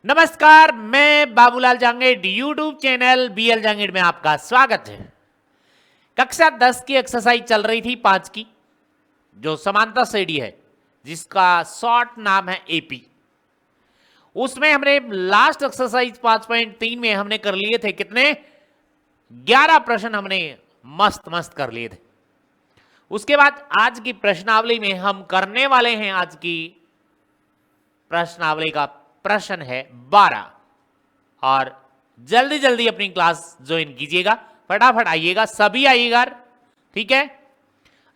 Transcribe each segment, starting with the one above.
नमस्कार, मैं Babulal Jangid YouTube channel BL Jangid में आपका स्वागत है। कक्षा 10 की एक्सरसाइज चल रही थी 5 की, जो समांतर श्रेणी है, जिसका शॉर्ट नाम है एपी। उसमें हमने लास्ट एक्सरसाइज 5.3 में हमने कर लिए थे कितने 11 प्रश्न हमने मस्त मस्त कर लिए थे। उसके बाद आज की प्रश्नावली में हम करने वाले हैं, आज की प्रश्नावली का प्रश्न है 12। और जल्दी जल्दी अपनी क्लास ज्वाइन कीजिएगा, फटाफट आइएगा, सभी आइएगा, ठीक है।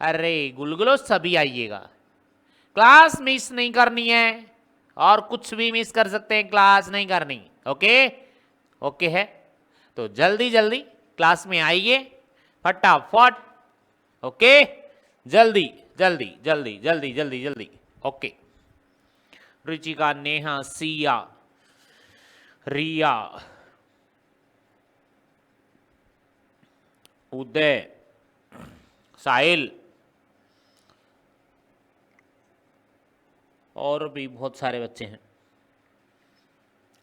अरे गुलगुलो सभी आइएगा, क्लास मिस नहीं करनी है, और कुछ भी मिस कर सकते हैं, क्लास नहीं करनी। ओके ओके है, तो जल्दी जल्दी क्लास में आइए फटाफट। ओके, जल्दी जल्दी जल्दी जल्दी जल्दी जल्दी। ओके, रुचिका, नेहा, सिया, रिया, उदय, साहिल और भी बहुत सारे बच्चे हैं।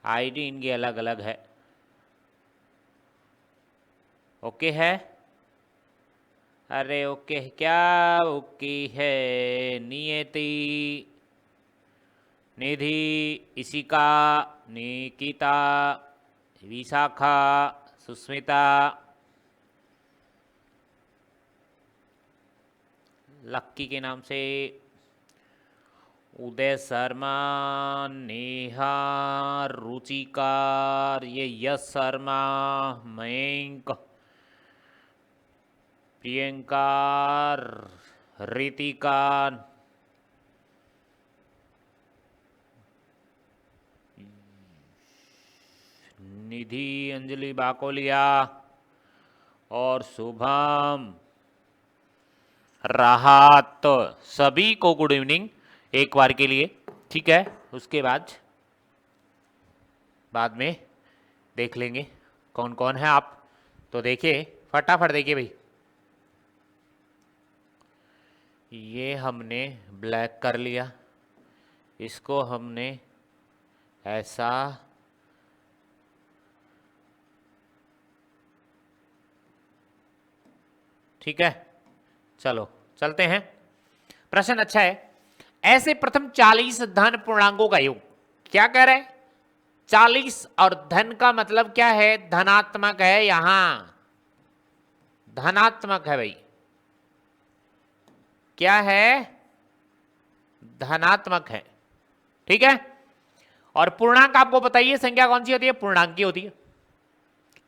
आईडी इनकी अलग अलग है। ओके है, अरे ओके क्या ओके है। नियति, निधि, इशिका, निकिता, विशाखा, सुस्मिता, लक्की के नाम से, उदय शर्मा, नेहा, रुचिका, ये यश शर्मा, मयंक, प्रियंका, रितिका, निधि, अंजलि बाकोलिया और शुभम, राहत, तो सभी को गुड इवनिंग एक बार के लिए, ठीक है। उसके बाद में देख लेंगे कौन कौन है आप। तो देखिए फटाफट देखिए भाई, ये हमने ब्लैक कर लिया, इसको हमने ऐसा, ठीक है। चलो चलते हैं, प्रश्न अच्छा है। ऐसे प्रथम 40 धन पूर्णांकों का योग, क्या कह रहे हैं 40, और धन का मतलब क्या है, धनात्मक है, यहां धनात्मक है भाई, क्या है, धनात्मक है, ठीक है। और पूर्णांक आपको बताइए संख्या कौन सी होती है, पूर्णांक की होती है।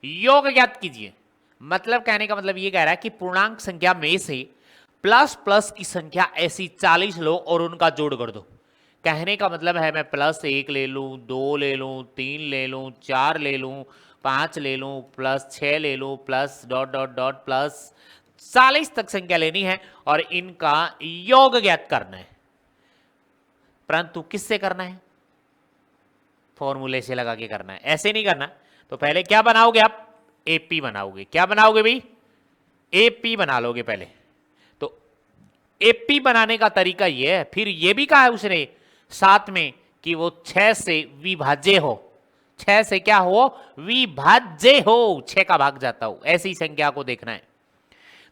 योग ज्ञात कीजिए, मतलब कहने का मतलब ये कह रहा है कि पूर्णांक संख्या में से प्लस प्लस की संख्या ऐसी 40 लो और उनका जोड़ कर दो। कहने का मतलब है मैं +1 ले लूं, 2 ले लूं, 3 ले लूं, 4 ले लूं, 5 ले लूं, +6 ले लूं, plus dot dot dot plus 40 तक संख्या लेनी है और इनका योग ज्ञात करना है। परंतु किससे करना है, फॉर्मूले से लगा के करना है, ऐसे नहीं करना। तो पहले क्या बनाओगे आप, एपी बनाओगे। क्या बनाओगे भाई, एपी बना लोगे पहले। तो एपी बनाने का तरीका ये है, फिर ये भी कहा है उसने साथ में कि वो 6 से विभाज्य हो। 6 से क्या हो, विभाज्य हो, 6 का भाग जाता हो, ऐसी संख्या को देखना है।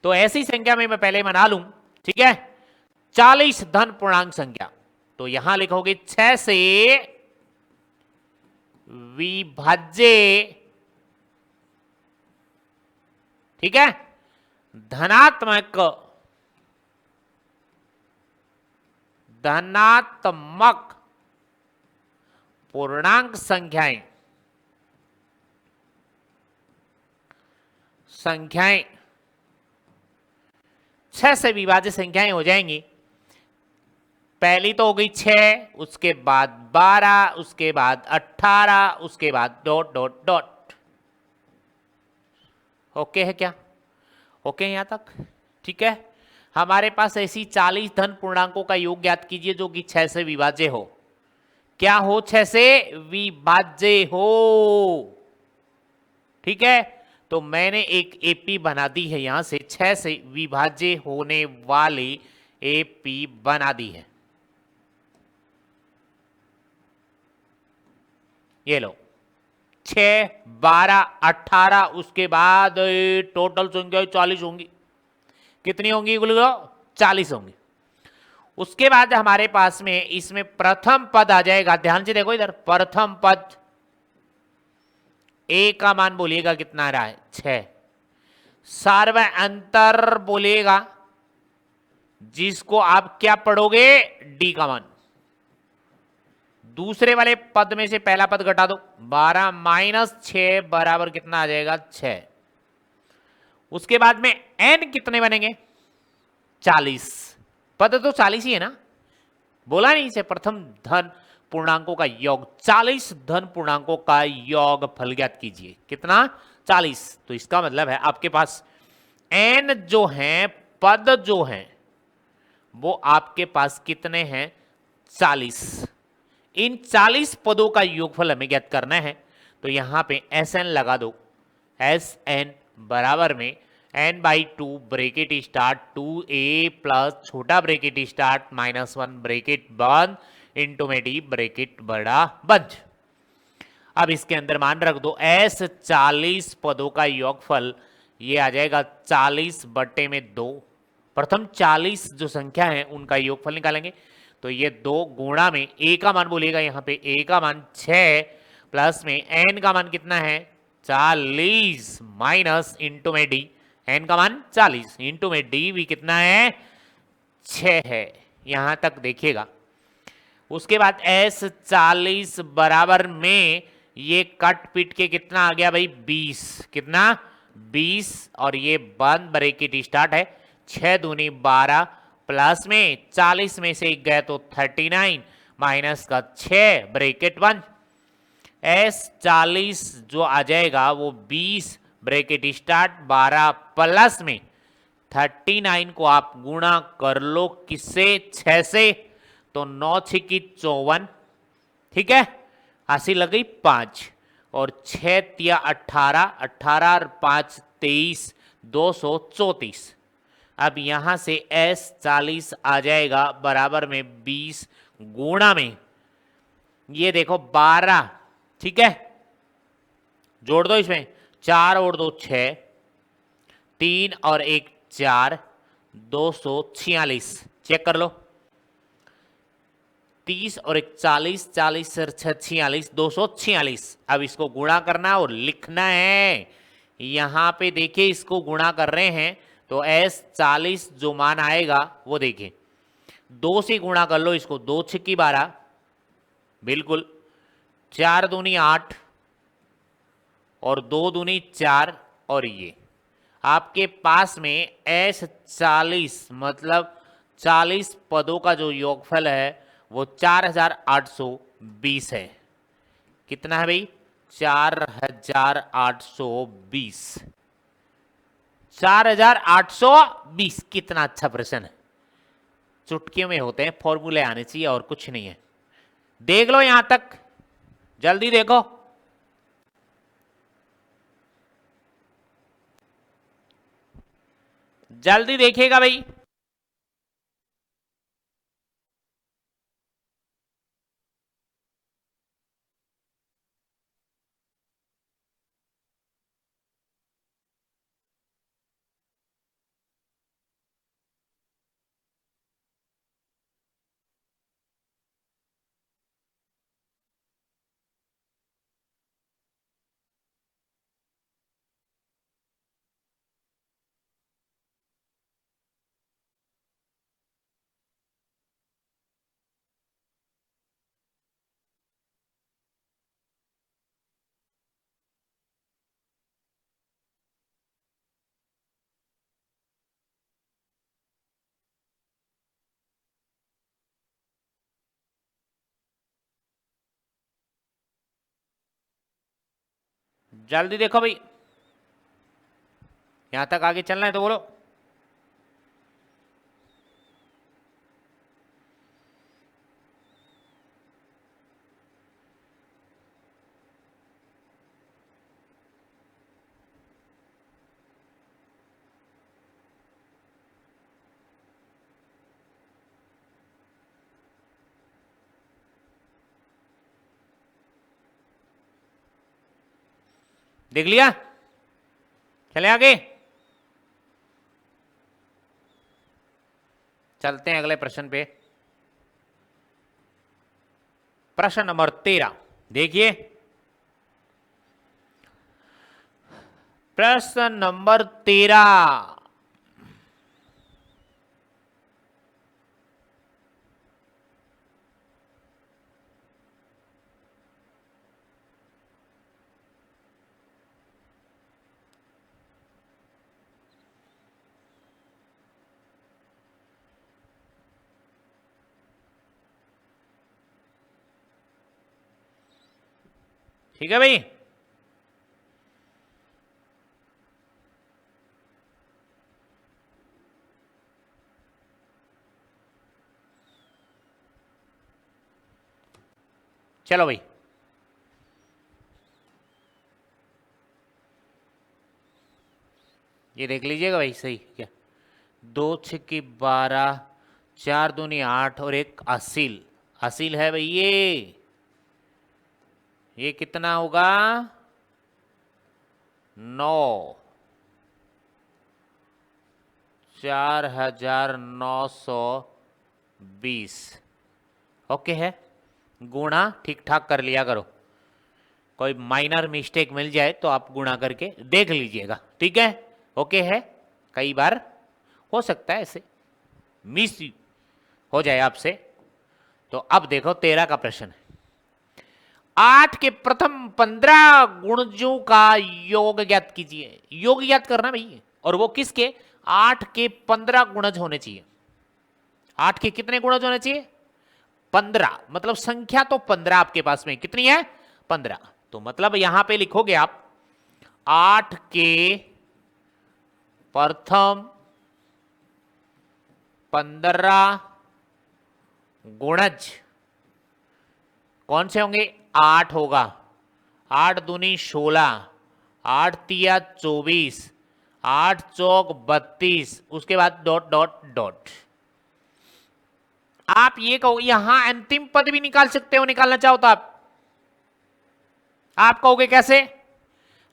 तो ऐसी संख्या में मैं पहले बना लूं, ठीक है। 40 धन पूर्णांक संख्या, तो यहां लिखोगे 6 से विभाज्य, ठीक है, धनात्मक पूर्णांक संख्याएं 6 से विभाज्य संख्याएं हो जाएंगी। पहली तो हो गई 6, उसके बाद 12, उसके बाद 18, उसके बाद डॉट डॉट डॉट। ओके है क्या, ओके यहां तक, ठीक है। हमारे पास ऐसी 40 धन पूर्णांकों का योग ज्ञात कीजिए जो कि 6 से विभाज्य हो। क्या हो, 6 से विभाज्य हो, ठीक है। तो मैंने एक एपी बना दी है, यहां से 6 से विभाज्य होने वाली एपी बना दी है। ये लो 6, 12, 18, उसके बाद टोटल संख्या 40 होंगी। कितनी होंगी कुल 40 होंगी। उसके बाद हमारे पास में इसमें प्रथम पद आ जाएगा, ध्यान से देखो इधर, प्रथम पद ए का मान बोलिएगा कितना आ रहा है 6। सर्व अंतर बोलिएगा जिसको आप क्या पढ़ोगे डी का मान। दूसरे वाले पद में से पहला पद घटा दो, 12 माइनस 6 बराबर कितना आ जाएगा 6। उसके बाद में एन कितने बनेंगे 40। पद तो 40 ही है ना, बोला नहीं इसे, प्रथम धन पूर्णांकों का योग 40 धन पूर्णांकों का योग फल ज्ञात कीजिए कितना 40। तो इसका मतलब है आपके पास एन जो है पद जो है वो आपके पास कितने हैं 40। इन 40 पदों का योगफल हमें ज्ञात करना है। तो यहां पे एस एन लगा दो, एस एन बराबर में N by 2 bracket start 2a plus छोटा ब्रेकेट स्टार्ट -1 ब्रेकेट बंद इंटू में डी ब्रेकेट बड़ा बंद। अब इसके अंदर मान रख दो एस 40 पदों का योगफल ये आ जाएगा 40 बट्टे में 2। प्रथम 40 जो संख्या है उनका योगफल निकालेंगे। तो ये 2 गुणा में ए का मान बोलिएगा, यहाँ पे ए का मान 6 प्लस में एन का मान कितना है 40 माइनस इंटू में डी, एन का मान 40 इंटू में डी भी कितना है 6 है। यहां तक देखिएगा। उसके बाद एस 40 बराबर में ये कट पिट के कितना आ गया भाई 20, कितना 20 और ये बंद ब्रैकेट स्टार्ट है 6 दूनी 12 प्लस में 40 में से एक गए तो 39 माइनस का 6 ब्रैकेट बंद। एस 40 जो आ जाएगा वो 20 ब्रैकेट स्टार्ट 12 प्लस में 39 को आप गुणा कर लो किससे 6 से, तो 9 6 54, ठीक है, 80 लग गई 5 और 6 तिया 18, 18 और 5 23, 234। अब यहां से एस 40 आ जाएगा बराबर में 20 गुणा में ये देखो 12, ठीक है, जोड़ दो इसमें 4 और 2 6, 3 और 1 4, 246। चेक कर लो 30 और 41, 40 और 6 46, 246। अब इसको गुणा करना और लिखना है। यहां पे देखिए इसको गुणा कर रहे हैं तो एस 40 जो मान आएगा वो देखिए 2 से गुणा कर लो इसको, 2 6 12, बिल्कुल 4 दूनी 8 और 2 दूनी 4 और ये आपके पास में एस 40 मतलब 40 पदों का जो योगफल है वो 4820 है। कितना है भाई 4820, 4820। कितना अच्छा प्रश्न है, चुटकियों में होते हैं, फॉर्मूले आने चाहिए और कुछ नहीं है। देख लो यहां तक, जल्दी देखो। जल्दी देखिएगा भाई। जल्दी देखो भाई, यहां तक आगे चलना है तो बोलो। देख लिया? चले आगे, चलते हैं अगले प्रश्न पे। प्रश्न नंबर 13 देखिए, प्रश्न नंबर 13। ठीक है भाई, चलो भाई, ये देख लीजिएगा भाई, सही क्या? 2 6 12, 4 दूनी 8 और एक असील, असील है भाई ये कितना होगा? 9, 4920। ओके है, गुणा ठीक ठाक कर लिया करो, कोई माइनर मिस्टेक मिल जाए तो आप गुणा करके देख लीजिएगा, ठीक है? ओके है, कई बार हो सकता है ऐसे मिस हो जाए आपसे। तो अब देखो 13 का प्रश्न है, 8 के प्रथम 15 गुणजों का योग ज्ञात कीजिए। योग ज्ञात करना भाई, और वो किसके? 8 के 15 गुणज होने चाहिए। 8 के कितने गुणज होने चाहिए? 15, मतलब संख्या तो 15 आपके पास में कितनी है? 15। तो मतलब यहां पे लिखोगे आप 8 के प्रथम 15 गुणज कौन से होंगे? 8 होगा, 8 दूनी 16, 8 तिया 24, 8 चौक 32, उसके बाद डॉट डॉट डॉट। आप ये कहोगे, यहां अंतिम पद भी निकाल सकते हो, निकालना चाहो तो आप कहोगे कैसे?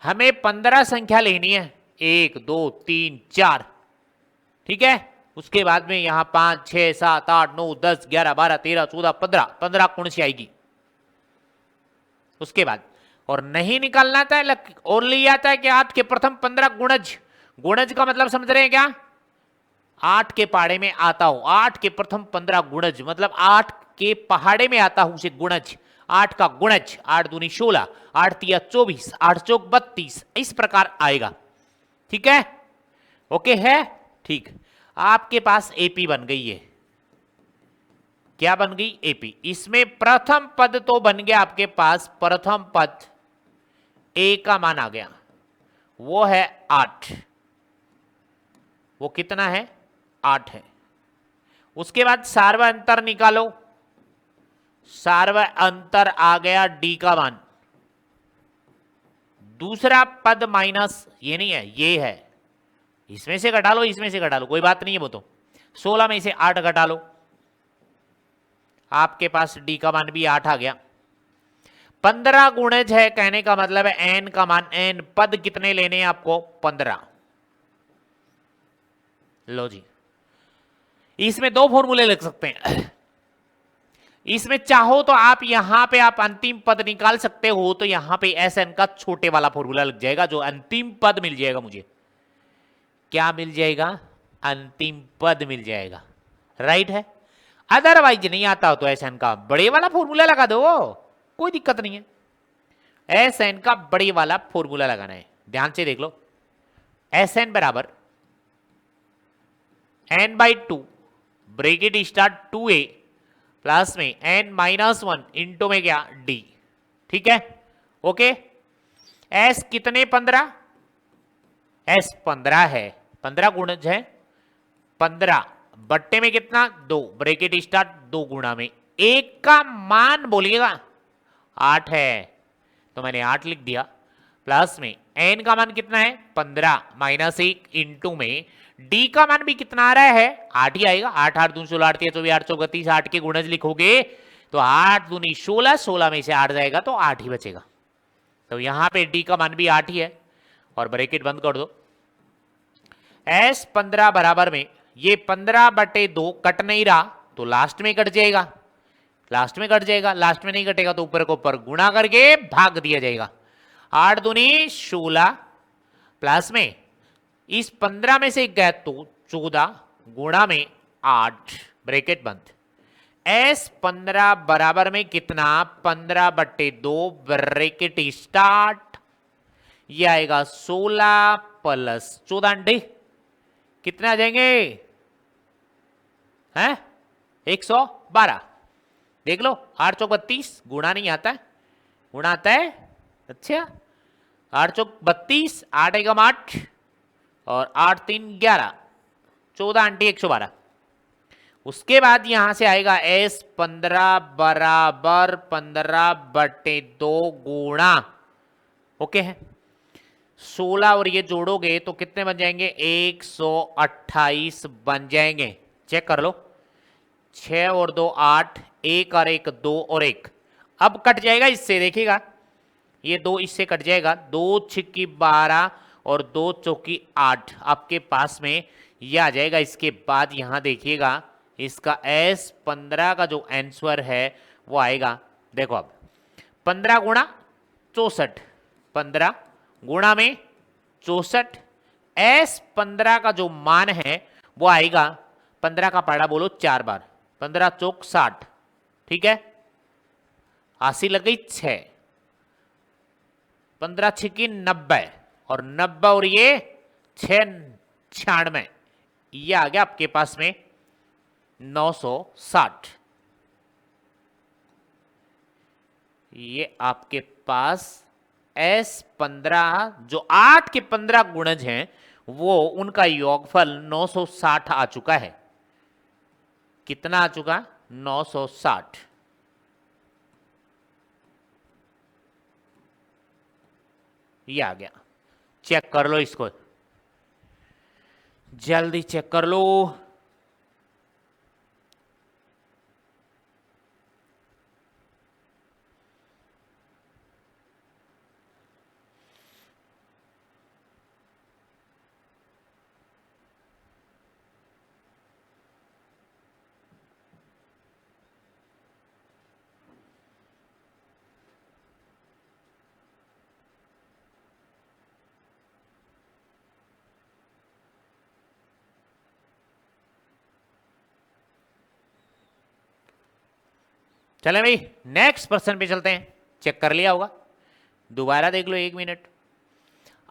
हमें 15 संख्या लेनी है, 1 2 3 4, ठीक है? उसके बाद में यहां 5 6 7 8 9 10 11 12 13 14 15, 15 कौन सी आएगी? उसके बाद और नहीं निकालना था, और लिया आता है कि 8 के प्रथम 15 गुणज। गुणज का मतलब समझ रहे हैं क्या? 8 के पहाड़े में आता हूं, 8 के प्रथम 15 गुणज मतलब 8 के पहाड़े में आता हूं से गुणज, 8 का गुणज, 8 दूनी 16, 8 तिया 24, 8 चौक 32, इस प्रकार आएगा, ठीक है? ओके है, ठीक। आपके पास एपी बन गई है, क्या बन गई? एपी। इसमें प्रथम पद तो बन गया आपके पास, प्रथम पद ए का मान आ गया, वो है 8, वो कितना है? 8 है। उसके बाद सार्व अंतर निकालो, सार्व अंतर आ गया डी का मान। दूसरा पद माइनस, ये नहीं है, ये है, इसमें से घटा लो, इसमें से घटा लो, कोई बात नहीं है वो तो। 16 में से 8 घटा लो, आपके पास डी का मान भी 8 आ गया। 15 गुणज है, कहने का मतलब है एन का मान, एन पद कितने लेने हैं आपको? 15। लो जी, इसमें 2 फॉर्मूले लिख सकते हैं। इसमें चाहो तो आप यहां पे आप अंतिम पद निकाल सकते हो, तो यहां पे एस एन का छोटे वाला फॉर्मूला लग जाएगा, जो अंतिम पद मिल जाएगा मुझे। क्या मिल जाएगा? अंतिम पद मिल जाएगा, राइट है। अदरवाइज नहीं आता हो तो एस एन का बड़े वाला फॉर्मूला लगा दो, कोई दिक्कत नहीं है। एस एन का बड़े वाला फॉर्मूला लगाना है, ध्यान से देख लो। एस एन बराबर n/2 bracket start 2a plus में n-1 इंटू में क्या? d, ठीक है? ओके। s कितने? 15, s 15 है, 15 गुणज है, 15 बट्टे में कितना? 2 ब्रेकेट स्टार्ट 2 गुणा में 1 का मान बोलिएगा 8 है, तो मैंने 8 लिख दिया, प्लस में n का मान कितना है? 15 माइनस 1 इंटू में d का मान भी कितना आ रहा है? 8 ही आएगा। 8 8 दूनी 16, 8 3 24, 8 चौक 32, 8 के गुणज लिखोगे तो 8 दूनी 16, 16 में से 8 जाएगा तो 8 ही बचेगा। तो यहां पे डी का मान भी 8 ही है और ब्रैकेट बंद कर दो। एस 15 बराबर में ये 15/2 कट नहीं रहा तो लास्ट में कट जाएगा, लास्ट में कट जाएगा, लास्ट में नहीं कटेगा तो ऊपर को ऊपर गुणा करके भाग दिया जाएगा। 8 दूनी 16 प्लस में इस 15 में से गया तो 14 गुणा में 8 ब्रैकेट बंद। एस 15 बराबर में कितना 15/2 ब्रैकेट स्टार्ट, ये आएगा 16 प्लस 14 अंडे कितने आ जाएंगे हैं 112। देख लो 8 चौक 32 गुणा नहीं आता है, गुणा आता है। अच्छा 8 चौक 32 8 एकम 8 और 8 3 11 14 आंटी 112। उसके बाद यहां से आएगा एस 15 बराबर 15/2 गुणा ओके है 16 और ये जोड़ोगे तो कितने बन जाएंगे 128 बन जाएंगे। चेक कर लो 6 और 2 8 1 और 1 2 और 1 अब कट जाएगा इससे, देखिएगा ये 2 इससे कट जाएगा, 2 छिक्की 12 और 2 चौकी 8 आपके पास में ये आ जाएगा। इसके बाद यहां देखिएगा इसका एस 15 का जो आंसर है वो आएगा, देखो अब 15 गुणा 64 15 गुणा में 64 एस 15 का जो मान है वो आएगा 15 का पढ़ा बोलो 4 बार 15 चौक 60 ठीक है 80 लग गई 6 15 छिकी 90 और 90 और ये 6 96 ये आ गया आपके पास में 960। ये आपके पास एस 15 जो 8 के 15 गुणज हैं वो उनका योगफल 960 आ चुका है। कितना आ चुका 960। ये आ गया, चेक कर लो इसको, जल्दी चेक कर लो। चले भाई नेक्स्ट पर्सन पे चलते हैं। चेक कर लिया होगा, दोबारा देख लो 1 मिनट।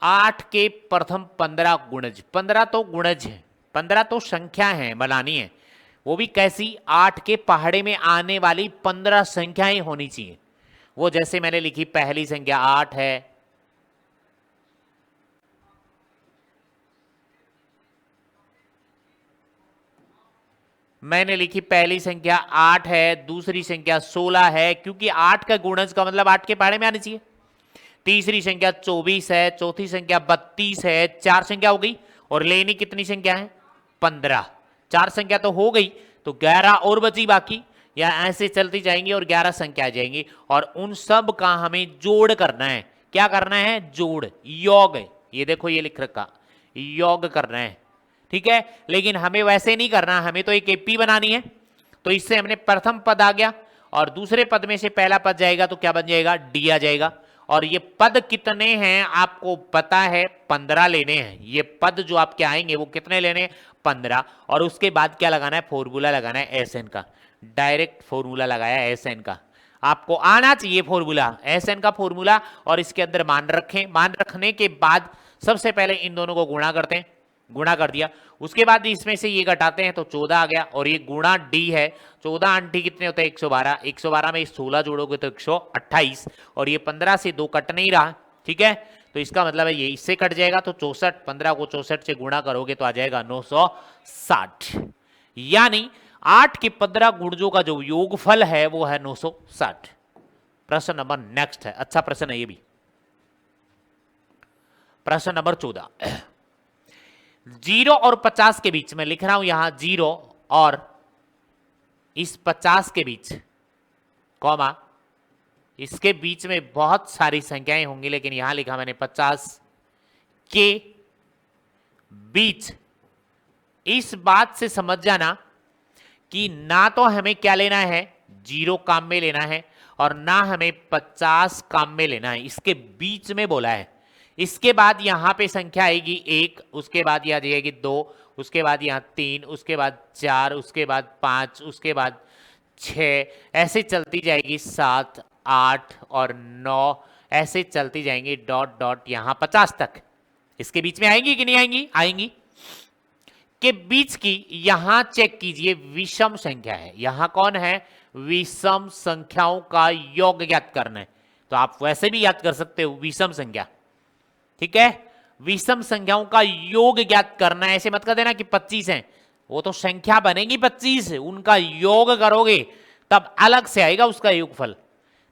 8 के प्रथम 15 गुणज, 15 तो गुणज है, 15 तो संख्या है बनानी है, वो भी कैसी 8 के पहाड़े में आने वाली 15 संख्याएं होनी चाहिए। वो जैसे मैंने लिखी पहली संख्या 8 है, मैंने लिखी पहली संख्या 8 है, दूसरी संख्या 16 है क्योंकि 8 का गुणज का मतलब 8 के पहाड़े में आनी चाहिए। तीसरी संख्या 24 है, चौथी संख्या 32 है, 4 संख्या हो गई और लेनी कितनी संख्या है 15। 4 संख्या तो हो गई तो 11 और बची बाकी, या ऐसे चलती जाएंगी और 11 संख्या आ जाएंगी और उन सब का हमें जोड़ करना है। क्या करना है जोड़, योग। ये देखो ये लिख रखा योग करना है, ठीक है। लेकिन हमें वैसे नहीं करना, हमें तो एक एपी बनानी है। तो इससे हमने प्रथम पद आ गया और दूसरे पद में से पहला पद जाएगा तो क्या बन जाएगा डी आ जाएगा। और ये पद कितने हैं आपको पता है 15 लेने हैं। ये पद जो आपके आएंगे वो कितने लेने हैं 15। और उसके बाद क्या लगाना है फॉर्मूला लगाना है एस एन का, डायरेक्ट फॉर्मूला लगाया एस एन का। आपको आना चाहिए फॉर्मूला एस एन का फॉर्मूला और इसके अंदर मान रखें। मान रखने के बाद सबसे पहले इन दोनों को गुणा करते हैं, गुणा कर दिया, उसके बाद इसमें से ये घटाते हैं तो 14 आ गया और ये गुणा डी है। 14 आंटी कितने होते हैं 112, 112 में 16 जोड़ोगे तो 128 और ये 15 से 2 कट नहीं रहा, ठीक है। तो इसका मतलब है ये इससे कट जाएगा तो 64, 15 को 64 से गुणा करोगे तो आ जाएगा 960। यानी 8 के 15 गुणजों का जो योगफल है वो है 960। प्रश्न नंबर नेक्स्ट है, अच्छा प्रश्न है ये भी। प्रश्न नंबर 14, 0 और 50 के बीच में लिख रहा हूं यहां 0 और इस 50 के बीच कॉमा इसके बीच में बहुत सारी संख्याएं होंगी, लेकिन यहां लिखा मैंने 50 के बीच। इस बात से समझ जाना कि ना तो हमें क्या लेना है, 0 काम में लेना है, और ना हमें 50 काम में लेना है, इसके बीच में बोला है। इसके बाद यहां पे संख्या आएगी 1, उसके बाद यह आ जाएगी 2, उसके बाद यहां 3, उसके बाद 4, उसके बाद 5, उसके बाद 6, ऐसे चलती जाएगी 7, 8 और 9, ऐसे चलती जाएंगी डॉट डॉट यहां 50 तक। इसके बीच में आएंगी कि नहीं आएंगी? आएंगी। के बीच की यहां चेक कीजिए, विषम संख्या है। यहां कौन है? विषम संख्याओं का योग ज्ञात करना है। तो आप वैसे भी याद कर सकते हो विषम संख्या, ठीक है। विषम संख्याओं का योग ज्ञात करना है। ऐसे मत कर देना कि 25 है, वो तो संख्या बनेगी 25, उनका योग करोगे तब अलग से आएगा उसका योगफल,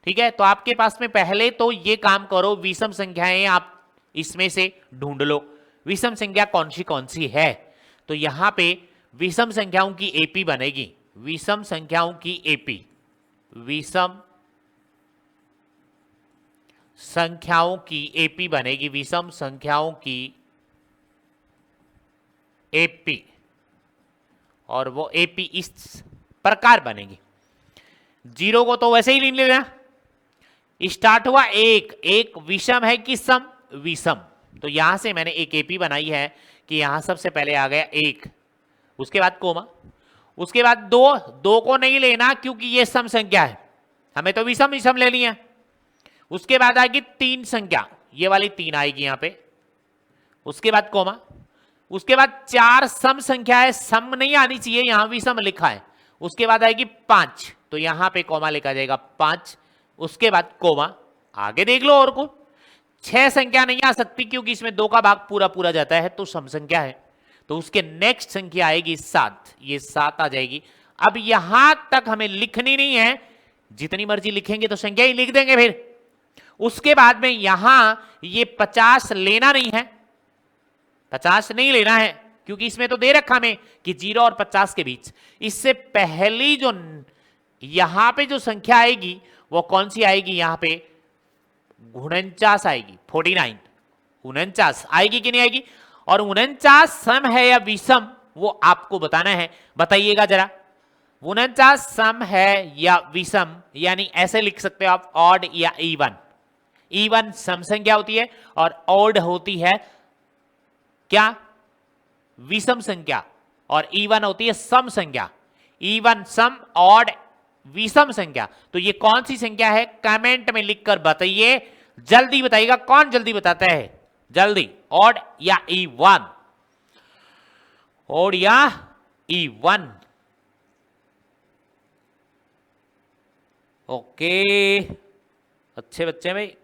ठीक है। तो आपके पास में पहले तो ये काम करो, विषम संख्याएं आप इसमें से ढूंढ लो, विषम संख्या कौन सी है। तो यहां पे विषम संख्याओं की एपी बनेगी, विषम संख्याओं की एपी, विषम संख्याओं की एपी बनेगी, विषम संख्याओं की एपी, और वो एपी इस प्रकार बनेगी। 0 को तो वैसे ही नहीं लेना, स्टार्ट हुआ 1, एक विषम है कि सम? विषम। तो यहां से मैंने एक एपी बनाई है कि यहां सबसे पहले आ गया 1, उसके बाद कोमा, उसके बाद 2 को नहीं लेना क्योंकि ये सम संख्या है, हमें तो विषम विषम लेनी है। उसके बाद आएगी 3 संख्या, ये वाली 3 आएगी यहां पे, उसके बाद कोमा, उसके बाद 4 सम संख्या है, सम नहीं आनी चाहिए, यहां विषम लिखा है। उसके बाद आएगी 5, तो यहां पे कोमा लिखा जाएगा 5, उसके बाद कोमा, आगे देख लो और को 6 संख्या नहीं आ सकती क्योंकि इसमें 2 का भाग पूरा पूरा जाता है, तो सम संख्या है। तो उसके नेक्स्ट संख्या आएगी 7, ये 7 आ जाएगी। अब यहां तक हमें लिखनी नहीं है, जितनी मर्जी लिखेंगे तो संख्या ही लिख देंगे फिर। उसके बाद में यहां ये 50 लेना नहीं है, 50 नहीं लेना है क्योंकि इसमें तो दे रखा हमें कि 0 और 50 के बीच। इससे पहली जो यहां पे जो संख्या आएगी वो कौन सी आएगी? यहां पे 49 आएगी, 49, 49 आएगी कि नहीं आएगी? और 49 सम है या विषम वो आपको बताना है, बताइएगा जरा। 49 सम है या विषम, यानी ऐसे लिख सकते हो आप ऑड या इवन। इवन सम संख्या होती है और ऑड होती है क्या? विषम संख्या, और इवन होती है सम संख्या। इवन, सम, ऑड, विषम संख्या। तो ये कौन सी संख्या है? कमेंट में लिखकर बताइए, जल्दी बताइएगा। कौन जल्दी बताता है? जल्दी, ऑड या इवन, ऑड या इवन। ओके, अच्छे बच्चे भाई,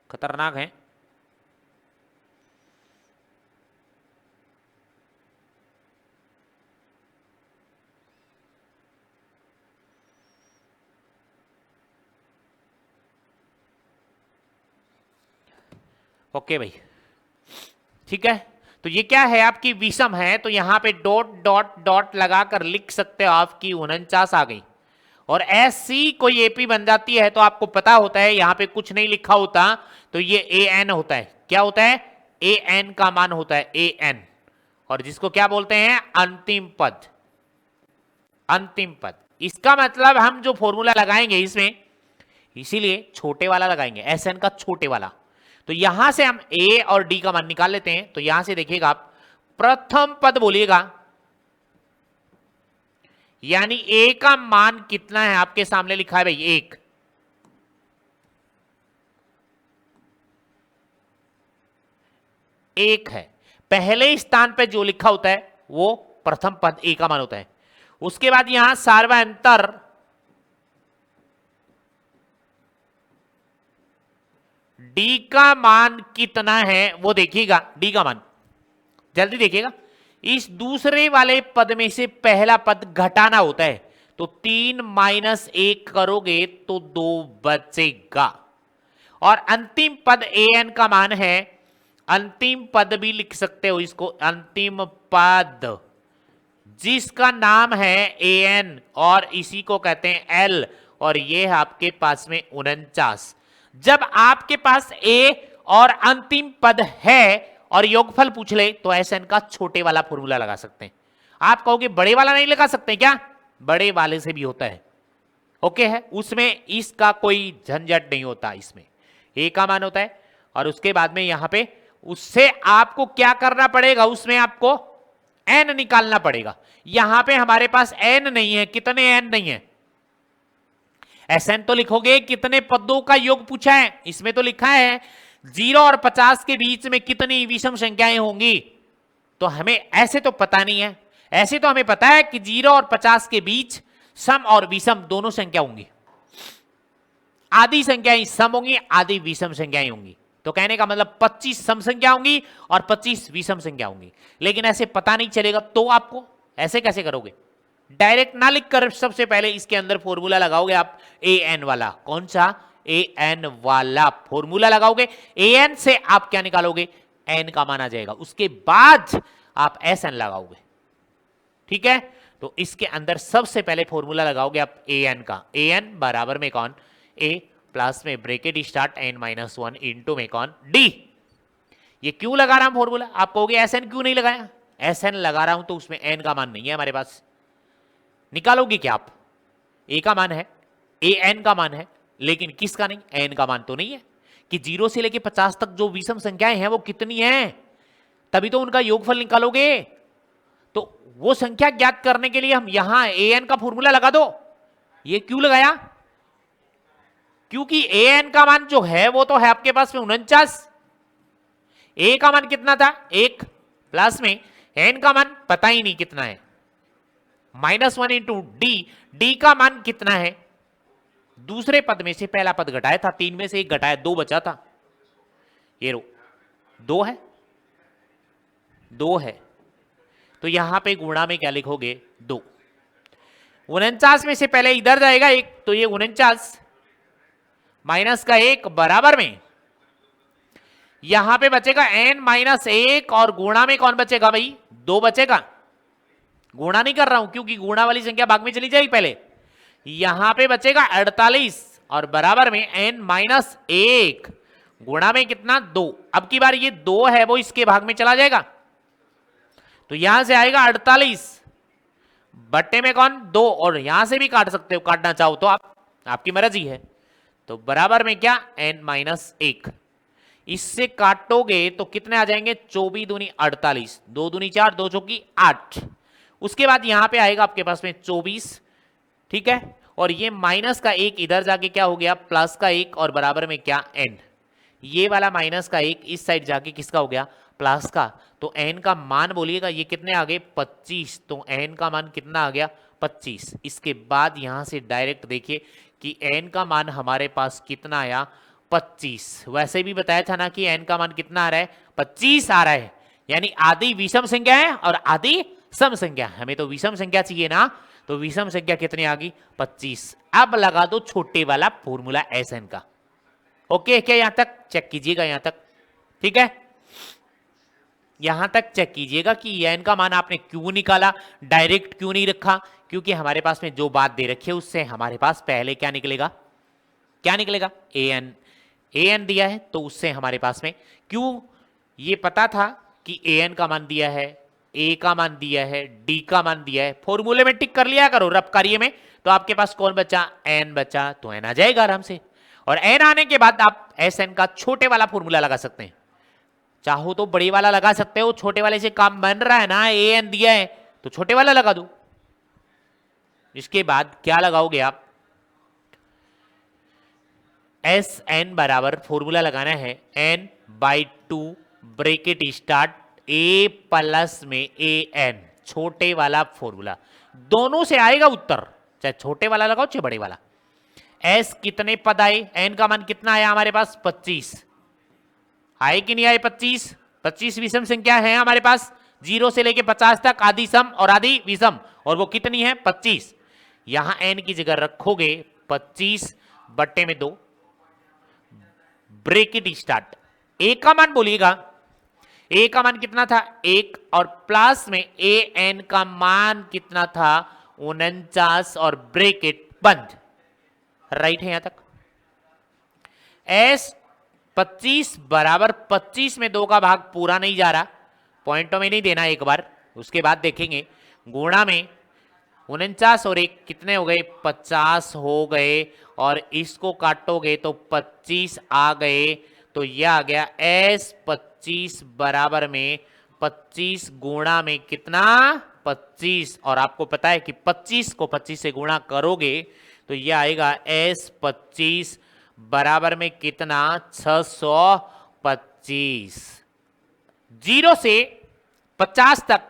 खतरनाक हैं। ओके भाई, ठीक है। तो ये क्या है? आपकी विषम है, तो यहां पे डॉट डॉट डॉट लगाकर लिख सकते हो आपकी 49 आ गई। और ऐसी कोई एपी बन जाती है तो आपको पता होता है, यहां पे कुछ नहीं लिखा होता तो ये ए एन होता है। क्या होता है? ए एन का मान होता है, ए एन, और जिसको क्या बोलते हैं? अंतिम पद। अंतिम पद, इसका मतलब हम जो फॉर्मूला लगाएंगे इसमें, इसीलिए छोटे वाला लगाएंगे, एस एन का छोटे वाला। तो यहां से हम ए और डी का मान निकाल लेते हैं। तो यहां से देखिएगा आप, प्रथम पद बोलिएगा, यानी ए का मान कितना है? आपके सामने लिखा है भाई 1। एक है, पहले स्थान पे जो लिखा होता है वो प्रथम पद ए का मान होता है। उसके बाद यहां सार्वंतर डी का मान कितना है वो देखिएगा। डी का मान जल्दी देखिएगा। इस दूसरे वाले पद में से पहला पद घटाना होता है, तो 3 - 1 करोगे तो 2 बचेगा। और अंतिम पद ए एन का मान है, अंतिम पद भी लिख सकते हो इसको, अंतिम पद जिसका नाम है an और इसी को कहते हैं l, और ये है आपके पास में 49। जब आपके पास a और अंतिम पद है और योगफल पूछ ले तो SN का छोटे वाला फॉर्मूला लगा सकते हैं। आप कहोगे बड़े वाला नहीं लगा सकते क्या? बड़े वाले से भी होता है, ओके है, उसमें इसका कोई झंझट नहीं होता। इसमें a का मान होता है और उसके बाद में यहां पे उससे आपको क्या करना पड़ेगा, उसमें आपको n निकालना पड़ेगा। यहां पे हमारे पास n नहीं है, कितने n नहीं है, SN तो लिखोगे कितने पदों का योग पूछा है, इसमें तो लिखा है 0 और 50 के बीच में कितनी विषम संख्याएं होंगी, तो हमें ऐसे तो पता नहीं है। ऐसे तो हमें पता है कि 0 और 50 के बीच सम और विषम दोनों संख्या होंगी, आधी संख्याएं सम होंगी, आधी विषम संख्याएं होंगी। तो कहने का मतलब 25 सम संख्या होंगी और 25 विषम संख्या होंगी। लेकिन ऐसे पता नहीं चलेगा तो आपको ऐसे कैसे करोगे, डायरेक्ट ना लिख कर सबसे पहले इसके अंदर फॉर्मूला लगाओगे आप an वाला। कौन सा? an वाला फॉर्मूला लगाओगे। an से आप क्या निकालोगे, n का मान आ जाएगा, उसके बाद आप sn लगाओगे, ठीक है। तो इसके अंदर सबसे पहले फॉर्मूला लगाओगे आप an का, an बराबर में कौन, a प्लस में ब्रैकेट स्टार्ट n-1 इंटू में कौन, d। ये क्यों लगा रहा हूं फॉर्मूला, आप कहोगे sn क्यों नहीं लगाया, sn लगा रहा हूं तो उसमें n का मान नहीं है हमारे पास। निकालोगे क्या आप, a का मान है, an का मान है, लेकिन किसका नहीं, n का मान तो नहीं है कि 0 से लेके 50 तक जो विषम संख्याएं हैं वो कितनी हैं, तभी तो उनका योगफल निकालोगे। तो वो संख्या ज्ञात करने के लिए हम यहां an का फॉर्मूला लगा दो। ये क्यों लगाया, क्योंकि an का मान जो है वो तो है आपके पास में 49, a का मान कितना था 1, प्लस में n का मान पता ही नहीं कितना है, -1 इंटू d का मान कितना है, दूसरे पद में से पहला पद घटाया था, 3 में से 1 घटाया, 2 बचा था, ये रो 2 है, 2 है, तो यहां पे गुणा में क्या लिखोगे 2। 49 में से पहले इधर जाएगा 1, तो ये 49 माइनस का 1 बराबर में यहां पे बचेगा n-1 और गुणा में कौन बचेगा भाई, 2 बचेगा। गुणा नहीं कर रहा हूं क्योंकि गुणा वाली संख्या भाग में चली जाएगी पहले। यहां पे बचेगा 48 और बराबर में n-1 गुणा में कितना 2। अब की बार ये 2 है वो इसके भाग में चला जाएगा, तो यहां से आएगा 48 बट्टे में कौन 2, और यहां से भी काट सकते हो, काटना चाहो तो आप, आपकी मर्जी है। तो बराबर में क्या n-1, इससे काटोगे तो कितने आ जाएंगे, 24 दूनी 48, 2 दूनी 4, 2 चौकी 8। उसके बाद यहां पे आएगा आपके पास में 24, ठीक है, और ये माइनस का 1 इधर जाके क्या हो गया प्लस का 1 और बराबर में क्या n, ये वाला माइनस का 1 इस साइड जाके किसका हो गया प्लस का। तो n का मान बोलिएगा ये कितने आ गए 25, तो n का मान कितना आ गया 25। इसके बाद यहां से डायरेक्ट देखिए कि n का मान हमारे पास कितना आया 25। वैसे भी बताया था ना कि n का मान कितना आ रहा है 25 आ रहा है, यानी आधी विषम संख्या है और आधी सम संख्या। हमें तो विषम संख्या चाहिए ना, तो विषम संख्या कितनी आ गई 25। अब लगा दो छोटे वाला फॉर्मूला SN का। ओके क्या, यहां तक चेक कीजिएगा, यहां तक ठीक है, यहां तक चेक कीजिएगा कि n का मान आपने क्यों निकाला, डायरेक्ट क्यों नहीं रखा, क्योंकि हमारे पास में जो बात दे रखी है उससे हमारे पास पहले क्या निकलेगा, क्या निकलेगा an दिया है, तो उससे हमारे पास में क्यों ये पता था कि an का मान दिया है, a का मान दिया है, d का मान दिया है, फॉर्मूले में टिक कर लिया करो रफ कार्य में, तो आपके पास कौन बचा n बचा, तो n आ जाएगा आराम से। और n आने के बाद आप SN का छोटे वाला फॉर्मूला लगा सकते हैं, चाहो तो बड़े वाला लगा सकते हो, छोटे वाले से काम बन रहा है ना, an दिया है तो छोटे वाला लगा दो। इसके बाद क्या लगाओगे आप, SN बराबर फॉर्मूला लगाना है n/2 bracket start a plus में an, छोटे वाला फॉर्मूला, दोनों से आएगा उत्तर, चाहे छोटे वाला लगाओ चाहे बड़े वाला। s कितने पद आए, n का मान कितना आया हमारे पास 25, आए कि नहीं आए 25 विषम संख्या है हमारे पास, 0 से लेके 50 तक, आधी सम और आधी विषम, और वो कितनी है 25। यहां n की जगह रखोगे 25 बट्टे में 2 ब्रैकेट स्टार्ट, a का मान बोलिएगा, ए का मान कितना था 1 और प्लस में ए एन का मान कितना था 49 और ब्रेकेट बंद। राइट है यहां तक। एस 25 बराबर 25 में 2 का भाग पूरा नहीं जा रहा, पॉइंटों में नहीं देना एक बार, उसके बाद देखेंगे। गुणा में 49 और 1 कितने हो गए 50 हो गए, और इसको काटोगे तो 25 आ गए, तो यह आ गया एस 25 बराबर में 25 गुणा में कितना 25, और आपको पता है कि 25 को 25 से गुणा करोगे तो यह आएगा एस 25 बराबर में कितना 625। 0 से 50 तक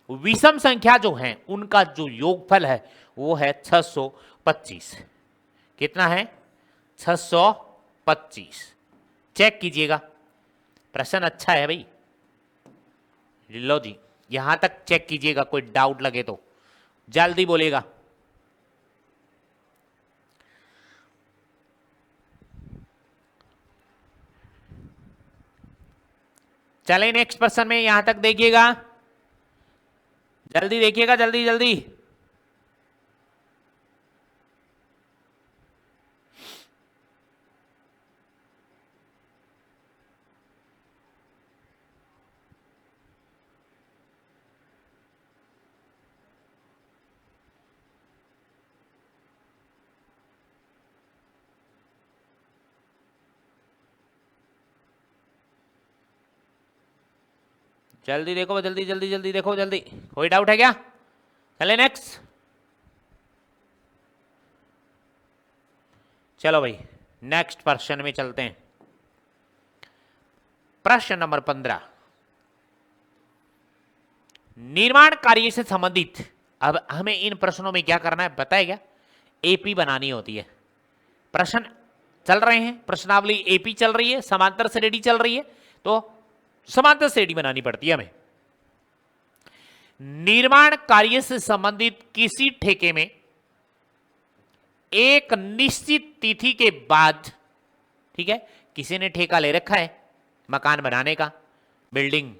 विषम संख्या जो है उनका जो योगफल है वो है 625। कितना है 625। चेक कीजिएगा, प्रश्न अच्छा है भाई। लो जी, यहां तक चेक कीजिएगा, कोई डाउट लगे तो जल्दी बोलेगा। चले नेक्स्ट प्रश्न में, यहां तक देखिएगा, जल्दी देखिएगा, जल्दी जल्दी। जल्दी देखो, जल्दी जल्दी जल्दी देखो, जल्दी। कोई डाउट है क्या? चले नेक्स्ट। चलो भाई नेक्स्ट प्रश्न में चलते हैं। प्रश्न नंबर 15, निर्माण कार्य से संबंधित। अब हमें इन प्रश्नों में क्या करना है पता है क्या? एपी बनानी होती है। प्रश्न चल रहे हैं, प्रश्नावली एपी चल रही है, समांतर श्रेणी चल रही है, तो समांतर श्रेणी बनानी पड़ती है हमें। निर्माण कार्य से संबंधित किसी ठेके में एक निश्चित तिथि के बाद, ठीक है, किसी ने ठेका ले रखा है मकान बनाने का, बिल्डिंग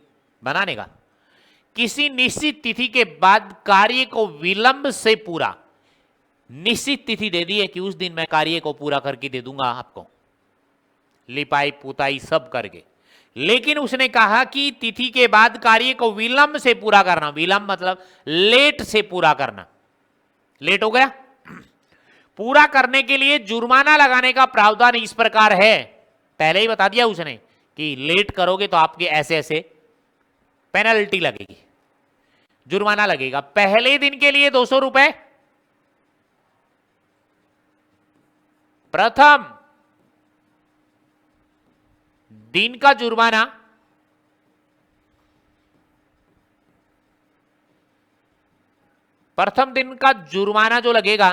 बनाने का, किसी निश्चित तिथि के बाद कार्य को विलंब से पूरा, निश्चित तिथि दे दी है कि उस दिन मैं कार्य को पूरा करके दे दूंगा आपको, लिपाई पुताई सब करके, लेकिन उसने कहा कि तिथि के बाद कार्य को विलंब से पूरा करना। विलंब मतलब लेट से पूरा करना। लेट हो गया, पूरा करने के लिए जुर्माना लगाने का प्रावधान इस प्रकार है। पहले ही बता दिया उसने कि लेट करोगे तो आपके ऐसे ऐसे पेनल्टी लगेगी, जुर्माना लगेगा। पहले दिन के लिए 200 रुपए, प्रथम दिन का जुर्माना प्रथम दिन का जुर्माना जो लगेगा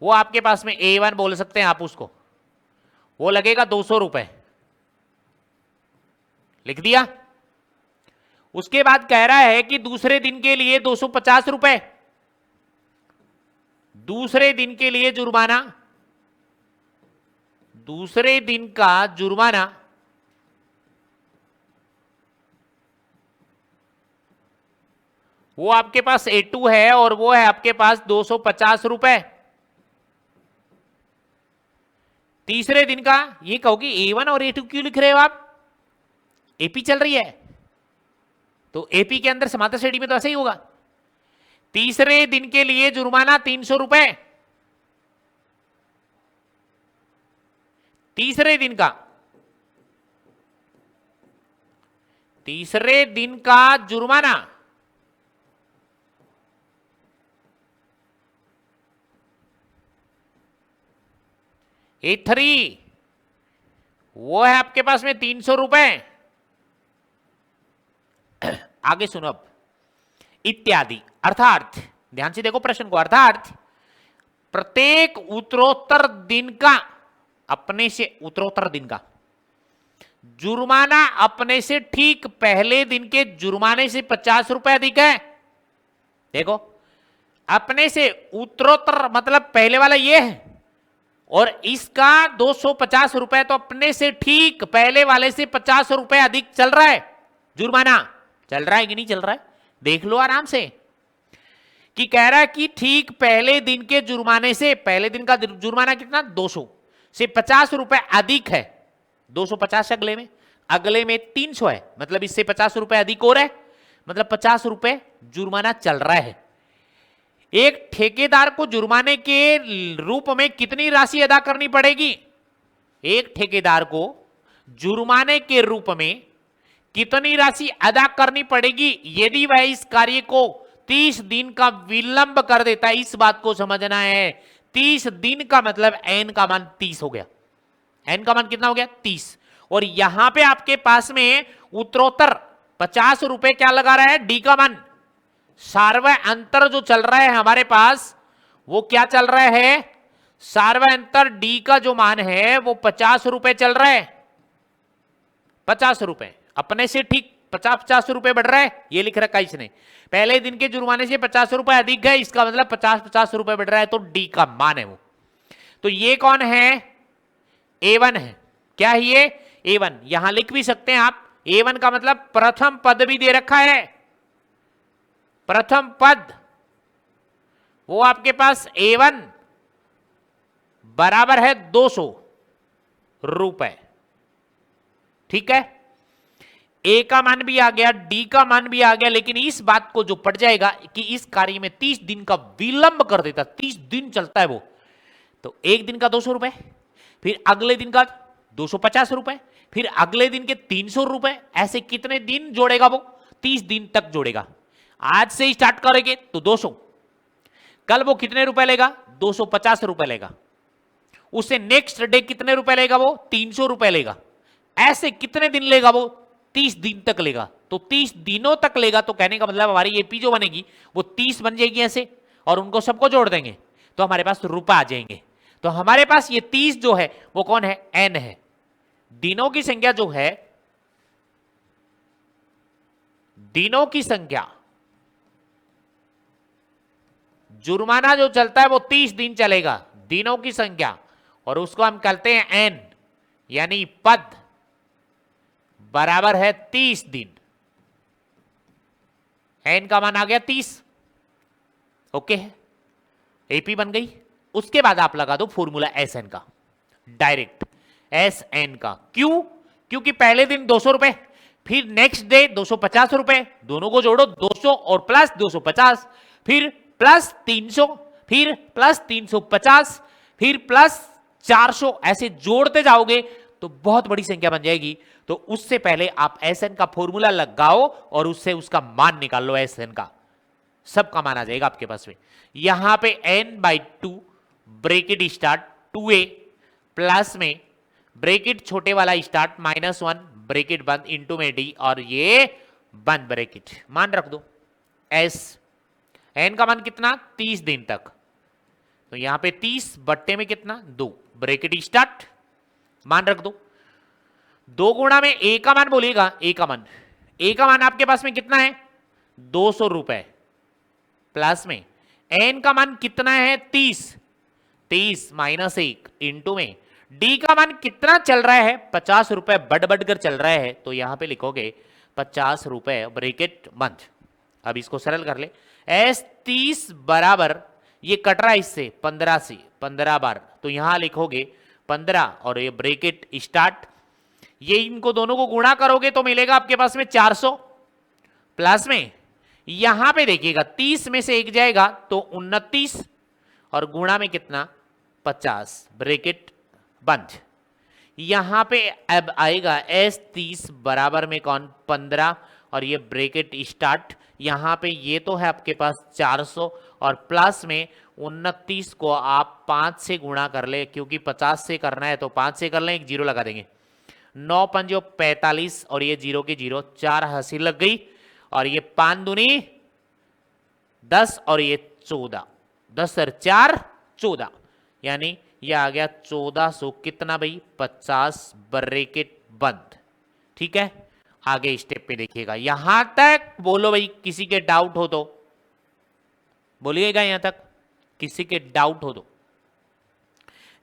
वो आपके पास में A1 बोल सकते हैं आप उसको, वो लगेगा 200 रुपए। लिख दिया। उसके बाद कह रहा है कि दूसरे दिन के लिए 250 रुपए, दूसरे दिन के लिए जुर्माना, दूसरे दिन का जुर्माना वो आपके पास A2 है और वो है आपके पास 250 रुपए। तीसरे दिन का ये कहोगे A1 और A2 क्यों लिख रहे हो आप? एपी चल रही है तो एपी के अंदर समांतर श्रेणी में तो ऐसा ही होगा। तीसरे दिन के लिए जुर्माना 300 रुपए, तीसरे दिन का, तीसरे दिन का जुर्माना A3 वो है आपके पास में 300 रुपए। आगे सुनो अब, इत्यादि। अर्थात ध्यान से देखो प्रश्न को, अर्थात प्रत्येक उत्तरोत्तर दिन का, अपने से उत्तरोत्तर दिन का जुर्माना अपने से ठीक पहले दिन के जुर्माने से 50 रुपए अधिक है। देखो अपने से उत्तरोत्तर मतलब पहले वाला ये है, और इसका 250 रुपए तो अपने से ठीक पहले वाले से 50 रुपए अधिक चल रहा है जुर्माना चल रहा है कि नहीं चल रहा है, देख लो आराम से। कि कह रहा है कि ठीक पहले दिन के जुर्माने से, पहले दिन का जुर्माना कितना 200 से 50 रुपए अधिक है, 250 अगले में 300 है, मतलब इससे 50 रुपए अधिक हो रहा है, मतलब 50 रुपए जुर्माना चल रहा है। एक ठेकेदार को जुर्माने के रूप में कितनी राशि अदा करनी पड़ेगी? एक ठेकेदार को जुर्माने के रूप में कितनी राशि अदा करनी पड़ेगी यदि वह इस कार्य को 30 दिन का विलंब कर देता है? इस बात को समझना है। 30 दिन का मतलब n का मान 30 हो गया। n का मान कितना हो गया? 30। और यहां पे आपके पास में उत्तरोत्तर 50 रुपए क्या लगा रहा है? d का मान। सार्वय अंतर जो चल रहा है हमारे पास वो क्या चल रहा है? सार्वय अंतर d का जो मान है वो 50 रुपए चल रहा है। 50 रुपए अपने से ठीक 50 रुपए बढ़ रहा है, ये लिख रखा है इसने। पहले दिन के जुर्माने से 50 रुपए अधिक है, इसका मतलब 50 रुपए बढ़ रहा है, तो डी का मान है वो। तो ये कौन है? A1 है। क्या है ये? A1। यहां लिख भी सकते हैं आप, A1 का मतलब प्रथम पद भी दे रखा है। प्रथम पद वो आपके पास A1 बराबर है 200 रुपए। ठीक है, ए का मान भी आ गया, डी का मान भी आ गया, लेकिन इस बात को जो पड़ जाएगा कि इस कार्य में 30 दिन का विलंब कर देता, 30 दिन चलता है वो, तो एक दिन का 200 रुपए, फिर अगले दिन का 250 रुपए, फिर अगले दिन के 300 रुपए, ऐसे कितने दिन जोड़ेगा वो? 30 दिन तक जोड़ेगा। आज से स्टार्ट करेंगे तो 200, कल वो कितने रुपए लेगा? 250 रुपए लेगा। उससे नेक्स्ट डे कितने रुपए लेगा वो? 300 रुपए लेगा। ऐसे कितने दिन लेगा वो? 30 दिन तक लेगा। तो 30 दिनों तक लेगा, तो कहने का मतलब हमारी एपी जो बनेगी वो 30 बन जाएगी ऐसे, और उनको सबको जोड़ देंगे तो हमारे पास रुपए आ जाएंगे। तो हमारे पास ये 30 जो है वो कौन है? एन है। दिनों की संख्या जो है, दिनों की संख्या, जुर्माना जो चलता है वो 30 दिन चलेगा, दिनों की संख्या, और उसको हम कहते हैं एन, यानी पद बराबर है 30 दिन। एन का मान आ गया 30। ओके, एपी बन गई। उसके बाद आप लगा दो फॉर्मूला एस एन का, डायरेक्ट एस एन का। क्यों? क्योंकि पहले दिन 200 रुपए, फिर नेक्स्ट डे 250 रुपए, दोनों को जोड़ो 200 और प्लस 250, फिर प्लस 300, फिर प्लस 350, फिर प्लस 400, ऐसे जोड़ते जाओगे तो बहुत बड़ी संख्या बन जाएगी। तो उससे पहले आप एस एन का फॉर्मूला लगाओ और उससे उसका मान निकाल लो, एस एन का सबका मान आ जाएगा आपके पास में। यहां पे n/2 bracket start 2a plus में ब्रेकेट छोटे वाला स्टार्ट -1 ब्रेकेट बंद इंटू में डी, और ये बंद ब्रेकेट, मान रख दो एस। एन का मान कितना? 30 दिन तक। तो यहां पे 30 बट्टे में कितना? 2 ब्रेकेट स्टार्ट, मान रख दो। 2 गुणा में ए का मान बोलिएगा, ए का मान आपके पास में कितना है? 200 रुपए, प्लस में एन का मान कितना है? 30 माइनस 1 इंटू में डी का मान कितना चल रहा है? 50 रुपए बढ़ कर चल रहा है, तो यहां पे लिखोगे 50 रुपए ब्रेकेट बंद। अब इसको सरल कर ले, एस 30 बराबर, ये कट रहा है इससे 15 से 15 बार, तो यहां लिखोगे 15 और ये ब्रेकेट स्टार्ट, ये इनको दोनों को गुणा करोगे तो मिलेगा आपके पास में 400, प्लस में यहां पे देखिएगा 30 में से एक जाएगा तो 29, और गुणा में कितना? 50 ब्रेकेट बंद। यहां पे अब आएगा एस 30 बराबर में कौन? 15, और ये ब्रेकेट स्टार्ट, यहां पे ये तो है आपके पास 400, और प्लस में 29 को आप 5 से गुणा कर ले, क्योंकि 50 से करना है तो 5 से कर लें, एक जीरो लगा देंगे। 9 पंजो 45, और ये जीरो की जीरो, 4 हंसी लग गई, और ये 5 दूनी 10, और ये 14, 10 और 4 14, यानी ये आ गया 1400 कितना भाई? 50 ब्रेकेट बंद। ठीक है, आगे स्टेप पे देखिएगा। यहां तक बोलो भाई, किसी के डाउट हो तो बोलिएगा, यहां तक किसी के डाउट हो तो।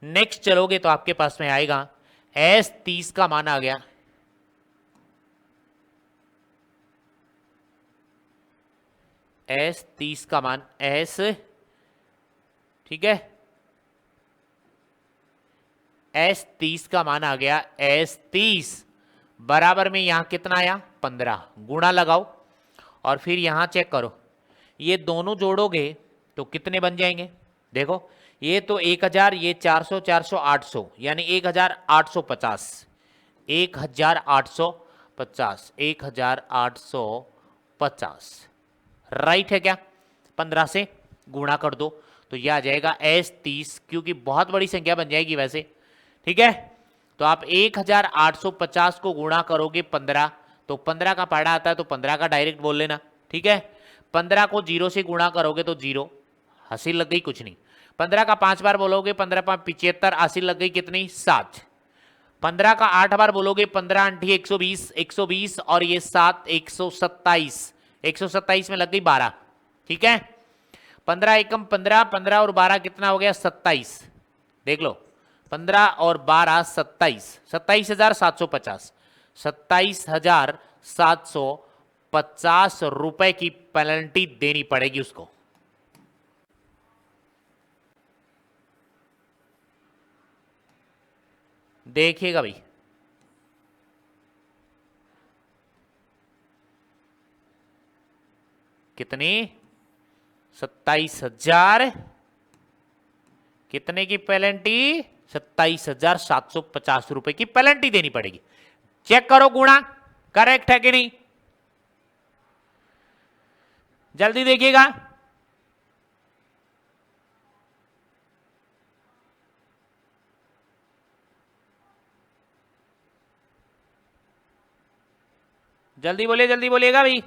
नेक्स्ट चलोगे तो आपके पास में आएगा एस 30 का मान आ गया एस 30 का मान एस, ठीक है, एस 30 का मान आ गया एस 30 बराबर में यहां कितना आया 15, गुणा लगाओ और फिर यहां चेक करो, ये दोनों जोड़ोगे तो कितने बन जाएंगे, देखो ये तो 1000, ये 400, 400, 800 यानी 1850, 1850, 1850 राइट है क्या, 15 से गुणा कर दो तो यह आ जाएगा एस 30, क्योंकि बहुत बड़ी संख्या बन जाएगी वैसे, ठीक है। तो आप 1850 को गुणा करोगे 15, तो 15 का पढ़ा आता है तो 15 का डायरेक्ट बोल लेना, ठीक है। 15 को 0 से गुणा करोगे तो 0, हंसी लग गई कुछ नहीं। 15 का 5 बार बोलोगे 15 5 75, हंसी लग गई कितनी 7। 15 का 8 बार बोलोगे 15 अंठी 120, 120 और ये 7 127, 127 में लग गई 12, ठीक है। 15 एकम 15, 15 और 12 कितना हो गया 27, देख लो 15 और 12 27, 27,750, 27,750 रुपए की पेनल्टी देनी पड़ेगी उसको। देखिएगा भाई, कितनी 27,000, कितने की पेनल्टी 27,750 रुपए की पेनल्टी देनी पड़ेगी। चेक करो गुणा करेक्ट है कि नहीं, जल्दी देखिएगा। जल्दी बोलिए, जल्दी बोलिएगा भाई।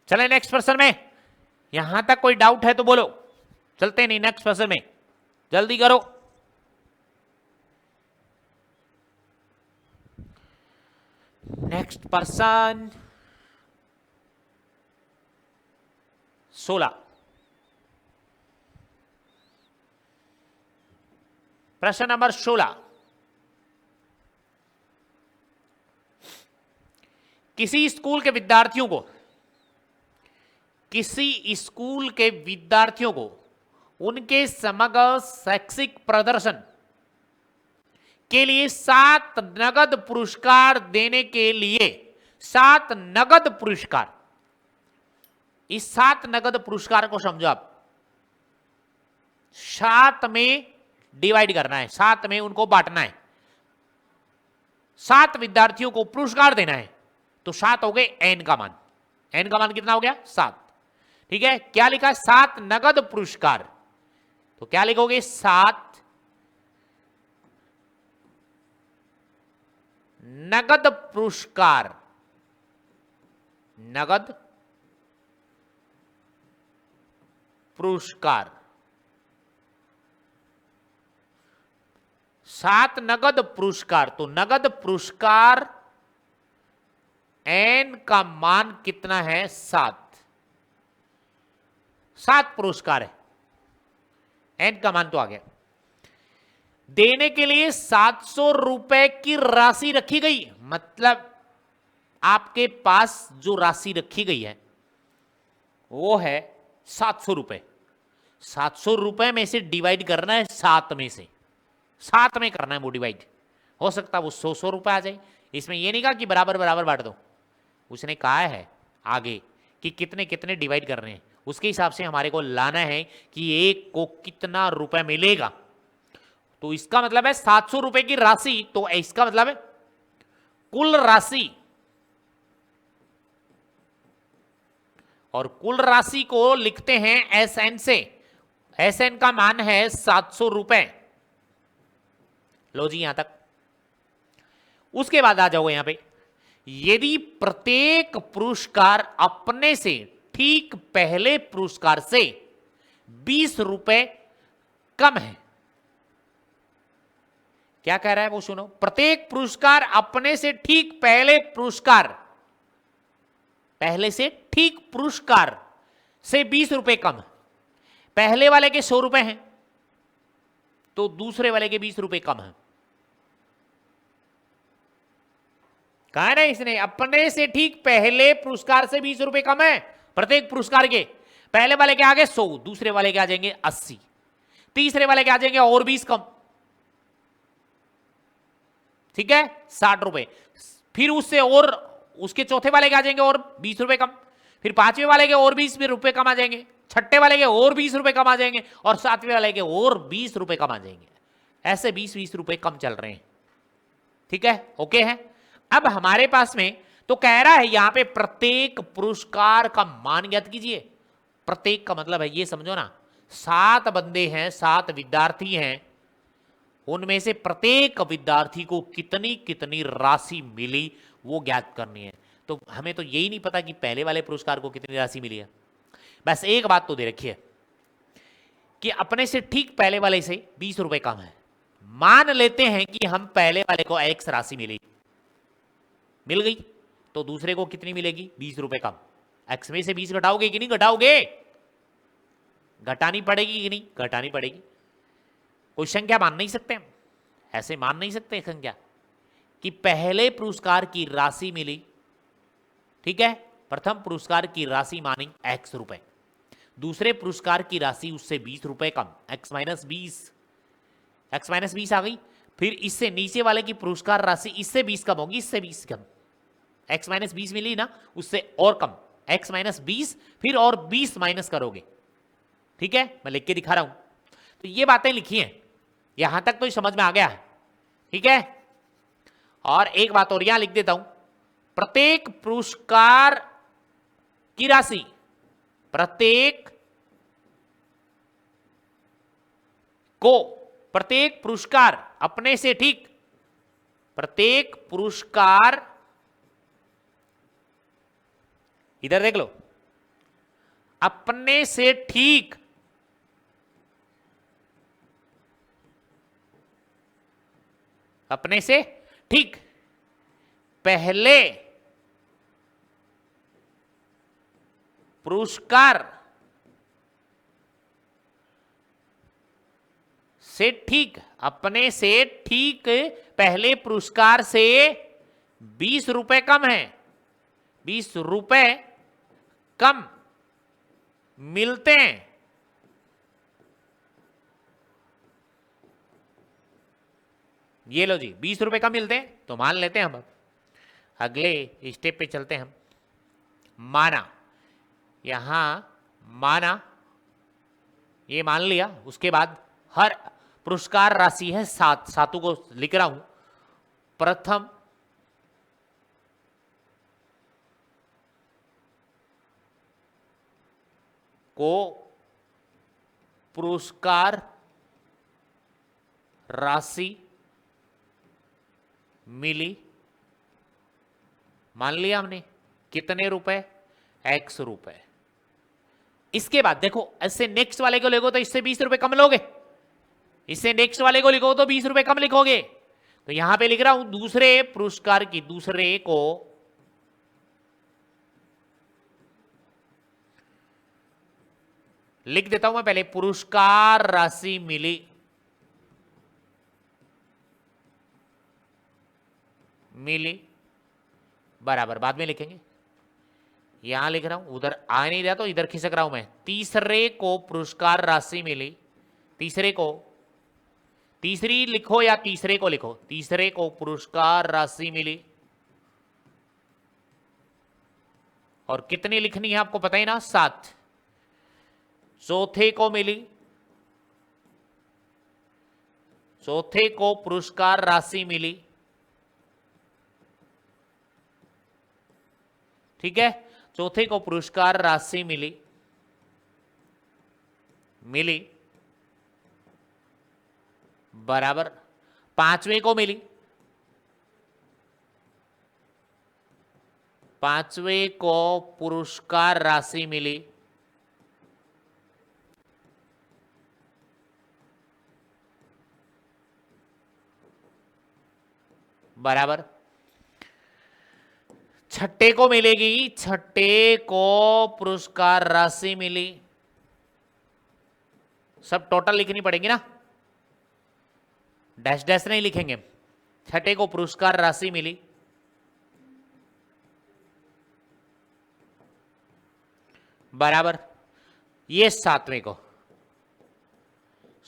चले नेक्स्ट पर्सन में, यहां तक कोई डाउट है तो बोलो, चलते नहीं नेक्स्ट पर्सन में, जल्दी करो। नेक्स्ट पर्सन 16, प्रश्न नंबर 16, किसी स्कूल के विद्यार्थियों को, किसी स्कूल के विद्यार्थियों को उनके समग्र शैक्षिक प्रदर्शन के लिए 7 नगद पुरस्कार देने के लिए 7 नगद पुरस्कार, इस 7 नगद पुरस्कार को समझो आप, 7 में डिवाइड करना है, 7 में उनको बांटना है, 7 विद्यार्थियों को पुरस्कार देना है, तो 7 हो गए एन का मान, एन का मान कितना हो गया 7, ठीक है। क्या लिखा है 7 नगद पुरस्कार, तो क्या लिखोगे 7 नगद पुरस्कार, नगद पुरस्कार, 7 नगद पुरस्कार, तो नगद पुरस्कार एन का मान कितना है 7, 7 पुरस्कार है, एन का मान तो आ गया। देने के लिए 700 रुपए की राशि रखी गई, मतलब आपके पास जो राशि रखी गई है वो है 700 रुपए, 700 रुपए में से डिवाइड करना है 7 में से, 7 में करना है वो डिवाइड, हो सकता है वो 100 रुपए आ जाए, इसमें ये नहीं कहा कि बराबर बराबर बांट दो, उसने कहा है आगे कि कितने कितने डिवाइड करने हैं, उसके हिसाब से हमारे को लाना है कि एक को कितना रुपए मिलेगा। तो इसका मतलब है 700 रुपए की राशि, तो इसका मतलब है कुल राशि, और कुल राशि को लिखते हैं एस एन से, एस एन का मान है 700 रुपए। लो जी यहां तक, उसके बाद आ जाओ यहां पे यदि प्रत्येक पुरस्कार अपने से ठीक पहले पुरस्कार से 20 रुपए कम है। क्या कह रहा है वो सुनो। प्रत्येक पुरस्कार अपने से ठीक पहले पुरस्कार, पहले से ठीक पुरस्कार से 20 रुपए कम। पहले वाले के 100 रुपए हैं तो दूसरे वाले के 20 रुपए कम है। कहा है ना इसने, अपने से ठीक पहले पुरस्कार से 20 रुपए कम है प्रत्येक पुरस्कार के। पहले वाले के आगे 100, दूसरे वाले के आ जाएंगे 80, तीसरे वाले के आ जाएंगे और 20 कम, ठीक है 60 रुपए। फिर उससे और उसके चौथे वाले के आ जाएंगे और 20 रुपए कम, फिर पांचवें वाले के और 20 रुपए कम आ जाएंगे, छठे वाले के और 20 रुपए कम आ जाएंगे और सातवें वाले के और 20 रुपए कम आ जाएंगे। ऐसे 20-20 रुपए कम चल रहे हैं, ठीक है, ओके है। अब हमारे पास में तो कह रहा है यहां पे प्रत्येक पुरस्कार का मान ज्ञात कीजिए। प्रत्येक का मतलब है ये समझो ना, 7 बंदे हैं, 7 विद्यार्थी हैं, उनमें से प्रत्येक विद्यार्थी को कितनी कितनी राशि मिली वो ज्ञात करनी है। तो हमें तो यही नहीं पता कि पहले वाले पुरस्कार को कितनी राशि मिली है। बस एक बात तो दे रखी है कि अपने से ठीक पहले वाले से 20 रुपए कम है। मान लेते हैं कि हम पहले वाले को x राशि मिल गई, तो दूसरे को कितनी मिलेगी 20 रुपए कम। x में से 20 घटाओगे कि नहीं घटाओगे, घटानी पड़ेगी कि नहीं घटानी पड़ेगी। कोई संख्या मान नहीं सकते हम, ऐसे मान नहीं सकते संख्या कि पहले पुरस्कार की राशि मिली, ठीक है, प्रथम पुरस्कार की राशि मानी x रुपए, दूसरे पुरस्कार की राशि उससे 20 रुपए कम, x माइनस 20 आ गई। फिर इससे नीचे वाले की पुरस्कार राशि इससे 20 कम होगी, इससे 20 कम, x माइनस 20 मिली ना, उससे और कम x माइनस 20, फिर और 20 माइनस करोगे, ठीक है, मैं लिख के दिखा रहा हूं। तो ये बातें लिखी हैं, यहां तक तो समझ में आ गया है, ठीक है। और एक बात और यहां लिख देता हूं, प्रत्येक पुरस्कार की राशि, प्रत्येक पुरस्कार अपने से ठीक, प्रत्येक पुरस्कार, इधर देख लो, अपने से ठीक पहले पुरस्कार से ठीक, अपने से ठीक पहले पुरस्कार से 20 रुपए कम है, 20 रुपए कम मिलते हैं, ये लो जी 20 रुपए कम मिलते हैं। तो मान लेते हैं हम, अब अगले स्टेप पे चलते हैं हम। माना, यहां माना, ये मान लिया, उसके बाद हर पुरस्कार राशि है 7, सातों को लिख रहा हूं। प्रथम को पुरस्कार राशि मिली, मान लिया हमने, कितने रुपए x रुपए। इसके बाद देखो, ऐसे नेक्स्ट वाले को लिखो तो इससे 20 रुपए कम लोगे, इससे नेक्स्ट वाले को लिखो तो 20 रुपए कम लिखोगे। तो यहां पे लिख रहा हूं दूसरे पुरस्कार की, दूसरे को लिख देता हूं मैं पहले, पुरस्कार राशि मिली बराबर, बाद में लिखेंगे, यहां लिख रहा हूं, उधर आ नहीं रहा तो इधर खिसक रहा हूं मैं। तीसरे को पुरस्कार राशि मिली, तीसरे को, तीसरी लिखो या तीसरे को लिखो, तीसरे को पुरस्कार राशि मिली, और कितनी लिखनी है आपको पता ही ना, 7। चौथे को मिली, चौथे को पुरस्कार राशि मिली, ठीक है, चौथे को पुरस्कार राशि मिली बराबर, पांचवें को मिली, 5वें को पुरस्कार राशि मिली बराबर 6ठे को मिलेगी, 6ठे को पुरस्कार राशि मिली, सब टोटल लिखनी पड़ेगी ना, डैश डैश नहीं लिखेंगे। 6ठे को पुरस्कार राशि मिली बराबर ये 7वें को,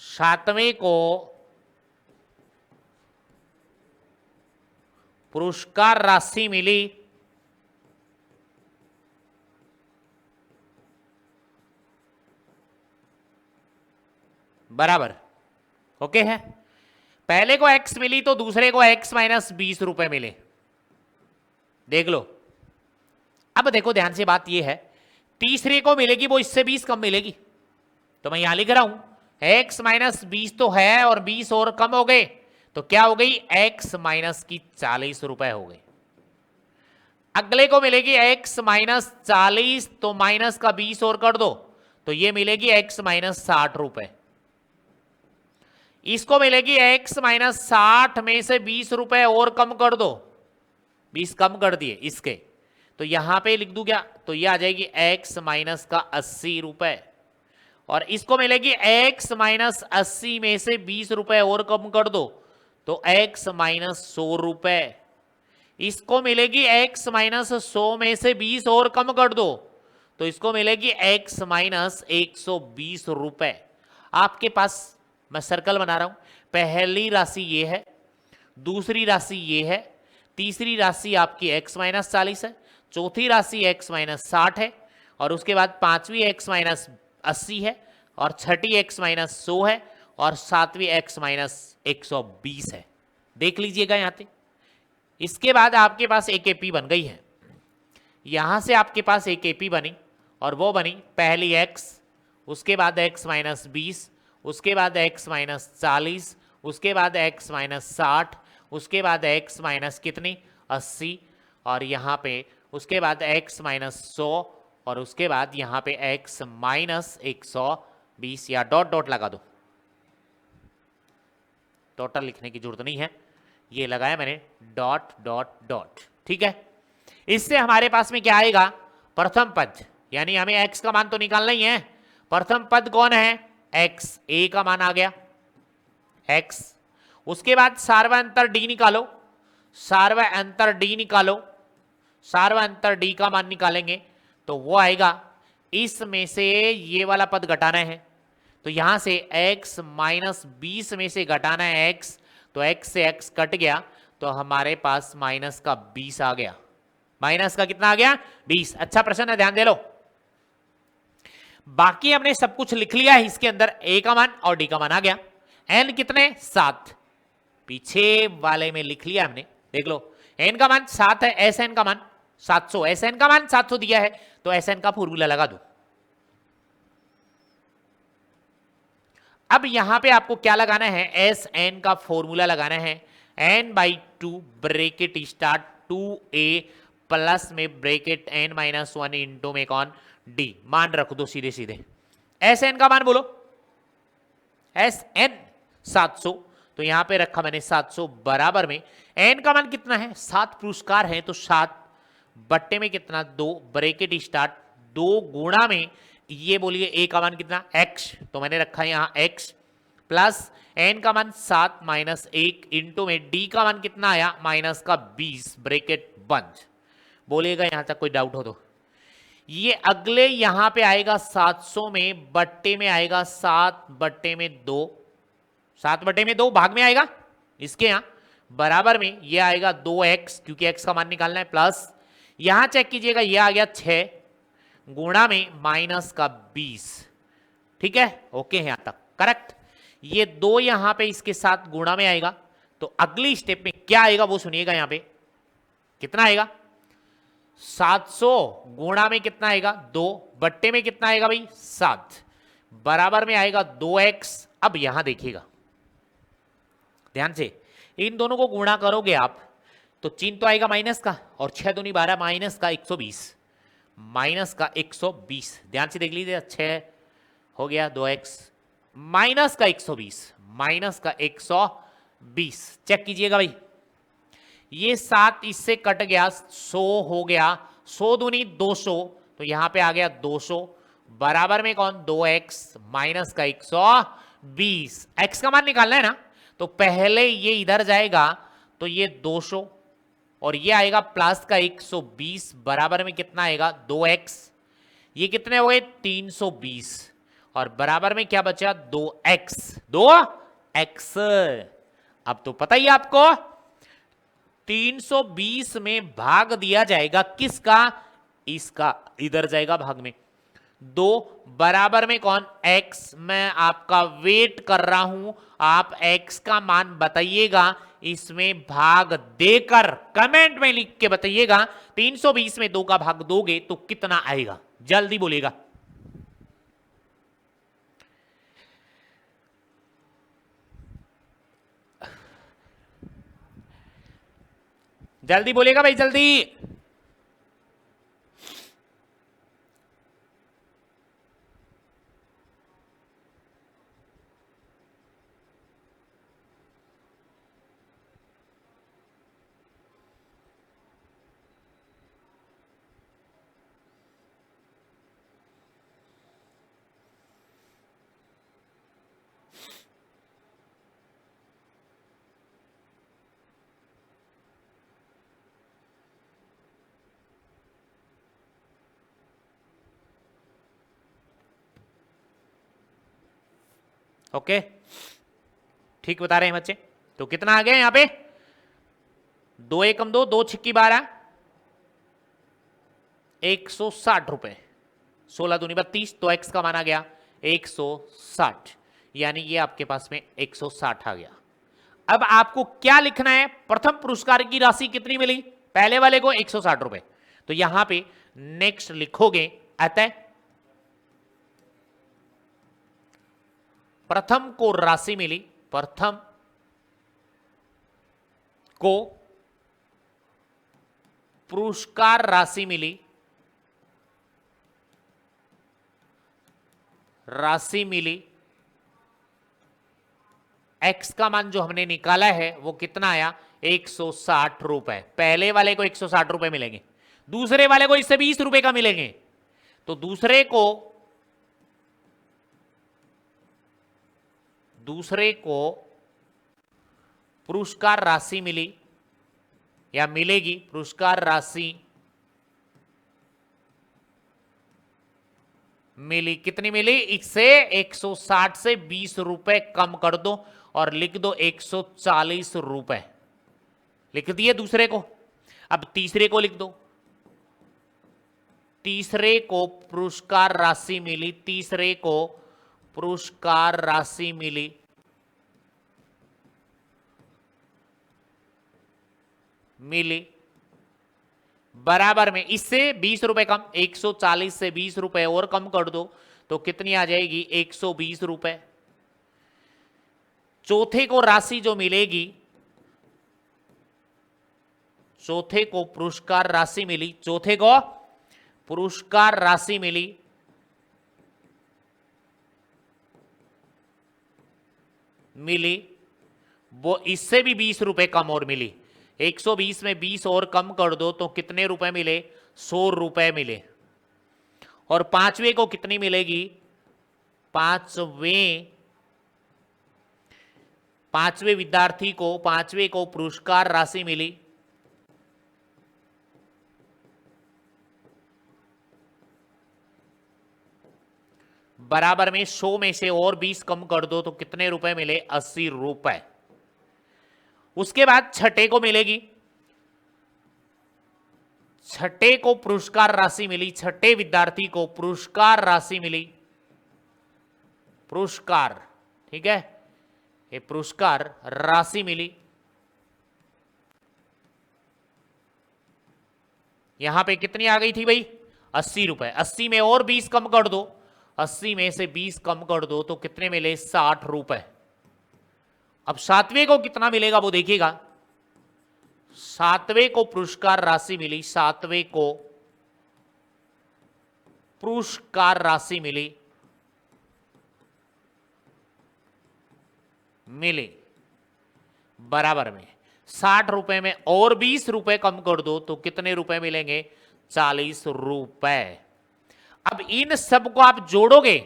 7वें को पुरस्कार राशि मिली बराबर ओके है। पहले को x मिली तो दूसरे को x माइनस 20 रुपए मिले, देख लो। अब देखो ध्यान से, बात यह है तीसरे को मिलेगी वो इससे 20 कम मिलेगी, तो मैं यहां लिख रहा हूं x माइनस 20 तो है और 20 और कम हो गए, तो क्या हो गई x माइनस की 40 रुपए हो गए। अगले को मिलेगी x माइनस 40, तो माइनस का 20 और कर दो तो ये मिलेगी x माइनस 60 रुपए। इसको मिलेगी x माइनस 60 में से 20 रुपए और कम कर दो, 20 कम कर दिए इसके, तो यहां पे लिख दूं क्या, तो ये आ जाएगी x माइनस का 80 रुपए। और इसको मिलेगी x माइनस 80 में से 20 रुपए और कम कर दो तो x माइनस 100 रुपए। इसको मिलेगी x माइनस 100 में से 20 और कम कर दो तो इसको मिलेगी x माइनस 120 रुपए। आपके पास मैं सर्कल बना रहा हूं, पहली राशि ये है, दूसरी राशि ये है, तीसरी राशि आपकी x माइनस 40 है, चौथी राशि x माइनस 60 है, और उसके बाद पांचवी x माइनस 80 है, और छठी x माइनस 100 है, और सातवीं x माइनस 120 है। देख लीजिएगा यहां पे। इसके बाद आपके पास एक AP बन गई है, यहां से आपके पास एक AP बनी, और वो बनी पहली x, उसके बाद x माइनस 20, उसके बाद x माइनस 40, उसके बाद x माइनस 60, उसके बाद x माइनस कितनी 80, और यहाँ पे उसके बाद x माइनस 100, और उसके बाद यहाँ पे x माइनस 120, या डॉट डॉट लगा दो, टोटल लिखने की जरूरत नहीं है, ये लगाया मैंने डॉट डॉट डॉट, ठीक है। इससे हमारे पास में क्या आएगा, प्रथम पद, यानी हमें x का मान तो निकालना ही है। प्रथम पद कौन है, x, a का मान आ गया x। उसके बाद सार्वअंतर d निकालो, सार्वअंतर d निकालो, सार्वअंतर d का मान निकालेंगे तो वो आएगा, इसमें से ये वाला पद घटाना है, तो यहां से x माइनस 20 में से घटाना है x, तो x से x कट गया तो हमारे पास माइनस का 20 आ गया। माइनस का कितना आ गया, 20। अच्छा प्रश्न है, ध्यान दे लो। बाकी हमने सब कुछ लिख लिया है इसके अंदर, a का मान और d का मान आ गया। n कितने, 7, पीछे वाले में लिख लिया हमने, देख लो। n का मान 7 है, Sn का मान 700, Sn का मान 700 दिया है तो Sn का फॉर्मूला लगा दो। अब यहां पे आपको क्या लगाना है, Sn का फॉर्मूला लगाना है, n/2 bracket start 2a plus में ब्रैकेट n माइनस 1 इंटू में कौन d, मान रख दो सीधे सीधे। Sn का मान बोलो, Sn 700, तो यहां पे रखा मैंने 700 बराबर में n का मान कितना है, 7 पुरस्कार है तो 7 बट्टे में कितना 2 ब्रैकेट स्टार्ट 2 गुणा में ये बोलिए a का मान कितना x, तो मैंने रखा है यहां x प्लस n का मान 7 माइनस 1 इंटू में d का मान कितना आया माइनस का 20 ब्रैकेट बंद। बोलिएगा यहां तक कोई डाउट हो तो। ये अगले यहां पे आएगा 700 में बट्टे में आएगा 7 बट्टे में 2, 7 बट्टे में 2 भाग में आएगा इसके यहां बराबर में ये आएगा 2x, क्योंकि x का मान निकालना है, प्लस यहां चेक कीजिएगा ये आ गया 6 गुणा में माइनस का 20, ठीक है, ओके है यहां तक करेक्ट। ये 2 यहां पे इसके साथ गुणा में आएगा, तो अगली स्टेप में क्या आएगा वो सुनिएगा, यहां पे कितना आएगा 700 गुणा में कितना आएगा 2 बट्टे में कितना आएगा भाई 7 बराबर में आएगा 2x। अब यहां देखिएगा ध्यान से, इन दोनों को गुणा करोगे आप, तो चिन्ह तो आएगा माइनस का, और 6 दूनी 12 माइनस का 120, माइनस का 120। ध्यान से देख लीजिए, 6 हो गया 2x माइनस का 120, माइनस का 120। चेक कीजिएगा भाई, ये 7 इससे कट गया, 100 हो गया, 100 दूनी 200, तो यहां पे आ गया 200, बराबर में कौन 2x माइनस का 120। x का मान निकालना है ना, तो पहले ये इधर जाएगा, तो ये 200 और ये आएगा प्लस का 120, बराबर में कितना आएगा 2x, ये कितने हो गए 320, और बराबर में क्या बचा 2x। अब तो पता ही आपको 320 में भाग दिया जाएगा किसका, इसका, इधर जाएगा भाग में 2, बराबर में कौन x। मैं आपका वेट कर रहा हूं, आप x का मान बताइएगा, इसमें भाग देकर कमेंट में लिख के बताइएगा। 320 में 2 का भाग दोगे तो कितना आएगा, जल्दी बोलेगा। जल्दी बोलेगा भाई, जल्दी। ओके, ठीक बता रहे हैं बच्चे। तो कितना आ गया यहां पे, 2 एकम 2, 2 छिक्की 12, 160 रुपए, 16 दूनी 32, तो x का मान आ गया 160, यानी ये आपके पास में 160 आ गया। अब आपको क्या लिखना है, प्रथम पुरस्कार की राशि कितनी मिली, पहले वाले को 160 रुपए, तो यहां पे नेक्स्ट लिखोगे, अतः प्रथम को राशि मिली, प्रथम को पुरस्कार राशि मिली, राशि मिली, x का मान जो हमने निकाला है वो कितना आया 160 रुपए। पहले वाले को 160 रुपए मिलेंगे, दूसरे वाले को इससे 20 रुपए का मिलेंगे, तो दूसरे को पुरस्कार राशि मिली या मिलेगी, पुरस्कार राशि मिली, कितनी मिली, इससे 160 से 20 रुपए कम कर दो और लिख दो 140 रुपए, लिख दिए दूसरे को। अब तीसरे को लिख दो, तीसरे को पुरस्कार राशि मिली, तीसरे को पुरस्कार राशि मिली, बराबर में इससे 20 रुपए कम, 140 से 20 रुपए और कम कर दो तो कितनी आ जाएगी 120 रुपए। चौथे को राशि जो मिलेगी, चौथे को पुरस्कार राशि मिली, चौथे को पुरस्कार राशि मिली वो इससे भी 20 रुपए कम और मिली, 120 में 20 और कम कर दो तो कितने रुपए मिले 100 रुपए मिले। और पांचवे को कितनी मिलेगी, पांचवे विद्यार्थी को, पांचवे को पुरस्कार राशि मिली बराबर में 100 में से और 20 कम कर दो तो कितने रुपए मिले 80 रुपए। उसके बाद छठे को मिलेगी, छठे को पुरस्कार राशि मिली, छठे विद्यार्थी को पुरस्कार राशि मिली, पुरस्कार, ठीक है, ये पुरस्कार राशि मिली, यहां पे कितनी आ गई थी भाई 80 रुपए, 80 में और 20 कम कर दो, 80 में से 20 कम कर दो तो कितने मिले 60 रुपए। अब सातवें को कितना मिलेगा वो देखिएगा, सातवें को पुरस्कार राशि मिली, सातवें को पुरस्कार राशि मिली, मिली बराबर में 60 रुपए में और 20 रुपए कम कर दो तो कितने रुपए मिलेंगे? 40 रुपए। अब इन सब को आप जोड़ोगे,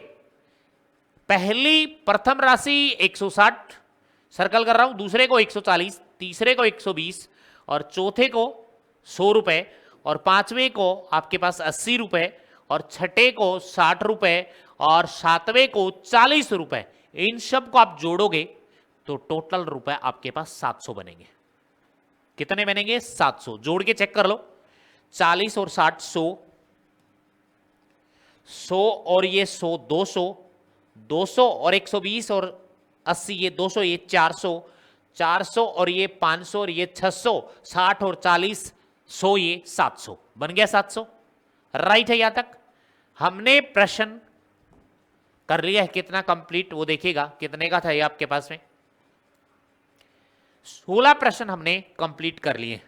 पहली प्रथम राशि 160 सर्कल कर रहा हूं, दूसरे को 140, तीसरे को 120 और चौथे को 100 रुपए और पांचवें को आपके पास 80 रुपए और छठे को 60 रुपए और सातवें को 40 रुपए। इन सब को आप जोड़ोगे तो टोटल रुपए आपके पास 700 बनेंगे। कितने बनेंगे? 700। जोड़ के चेक कर लो, 40 और 60 100, 100 और ये 100 200, 200 और 120 और 80 ये 200, ये 400, 400 और ये 500 और ये 600, 60 और 40 100 ये 700 बन गया। 700 राइट है। यहां तक हमने प्रश्न कर लिया है। कितना कंप्लीट वो देखिएगा, कितने का था ये आपके पास में। 16 प्रश्न हमने कंप्लीट कर लिए।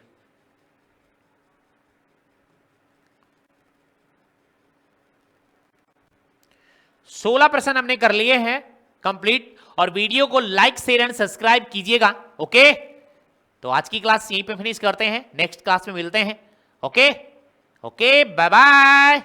सोलह प्रश्न हमने कर लिए हैं कंप्लीट। और वीडियो को लाइक शेयर एंड सब्सक्राइब कीजिएगा। ओके, तो आज की क्लास यहीं पे फिनिश करते हैं, नेक्स्ट क्लास में मिलते हैं। Okay okay, bye bye.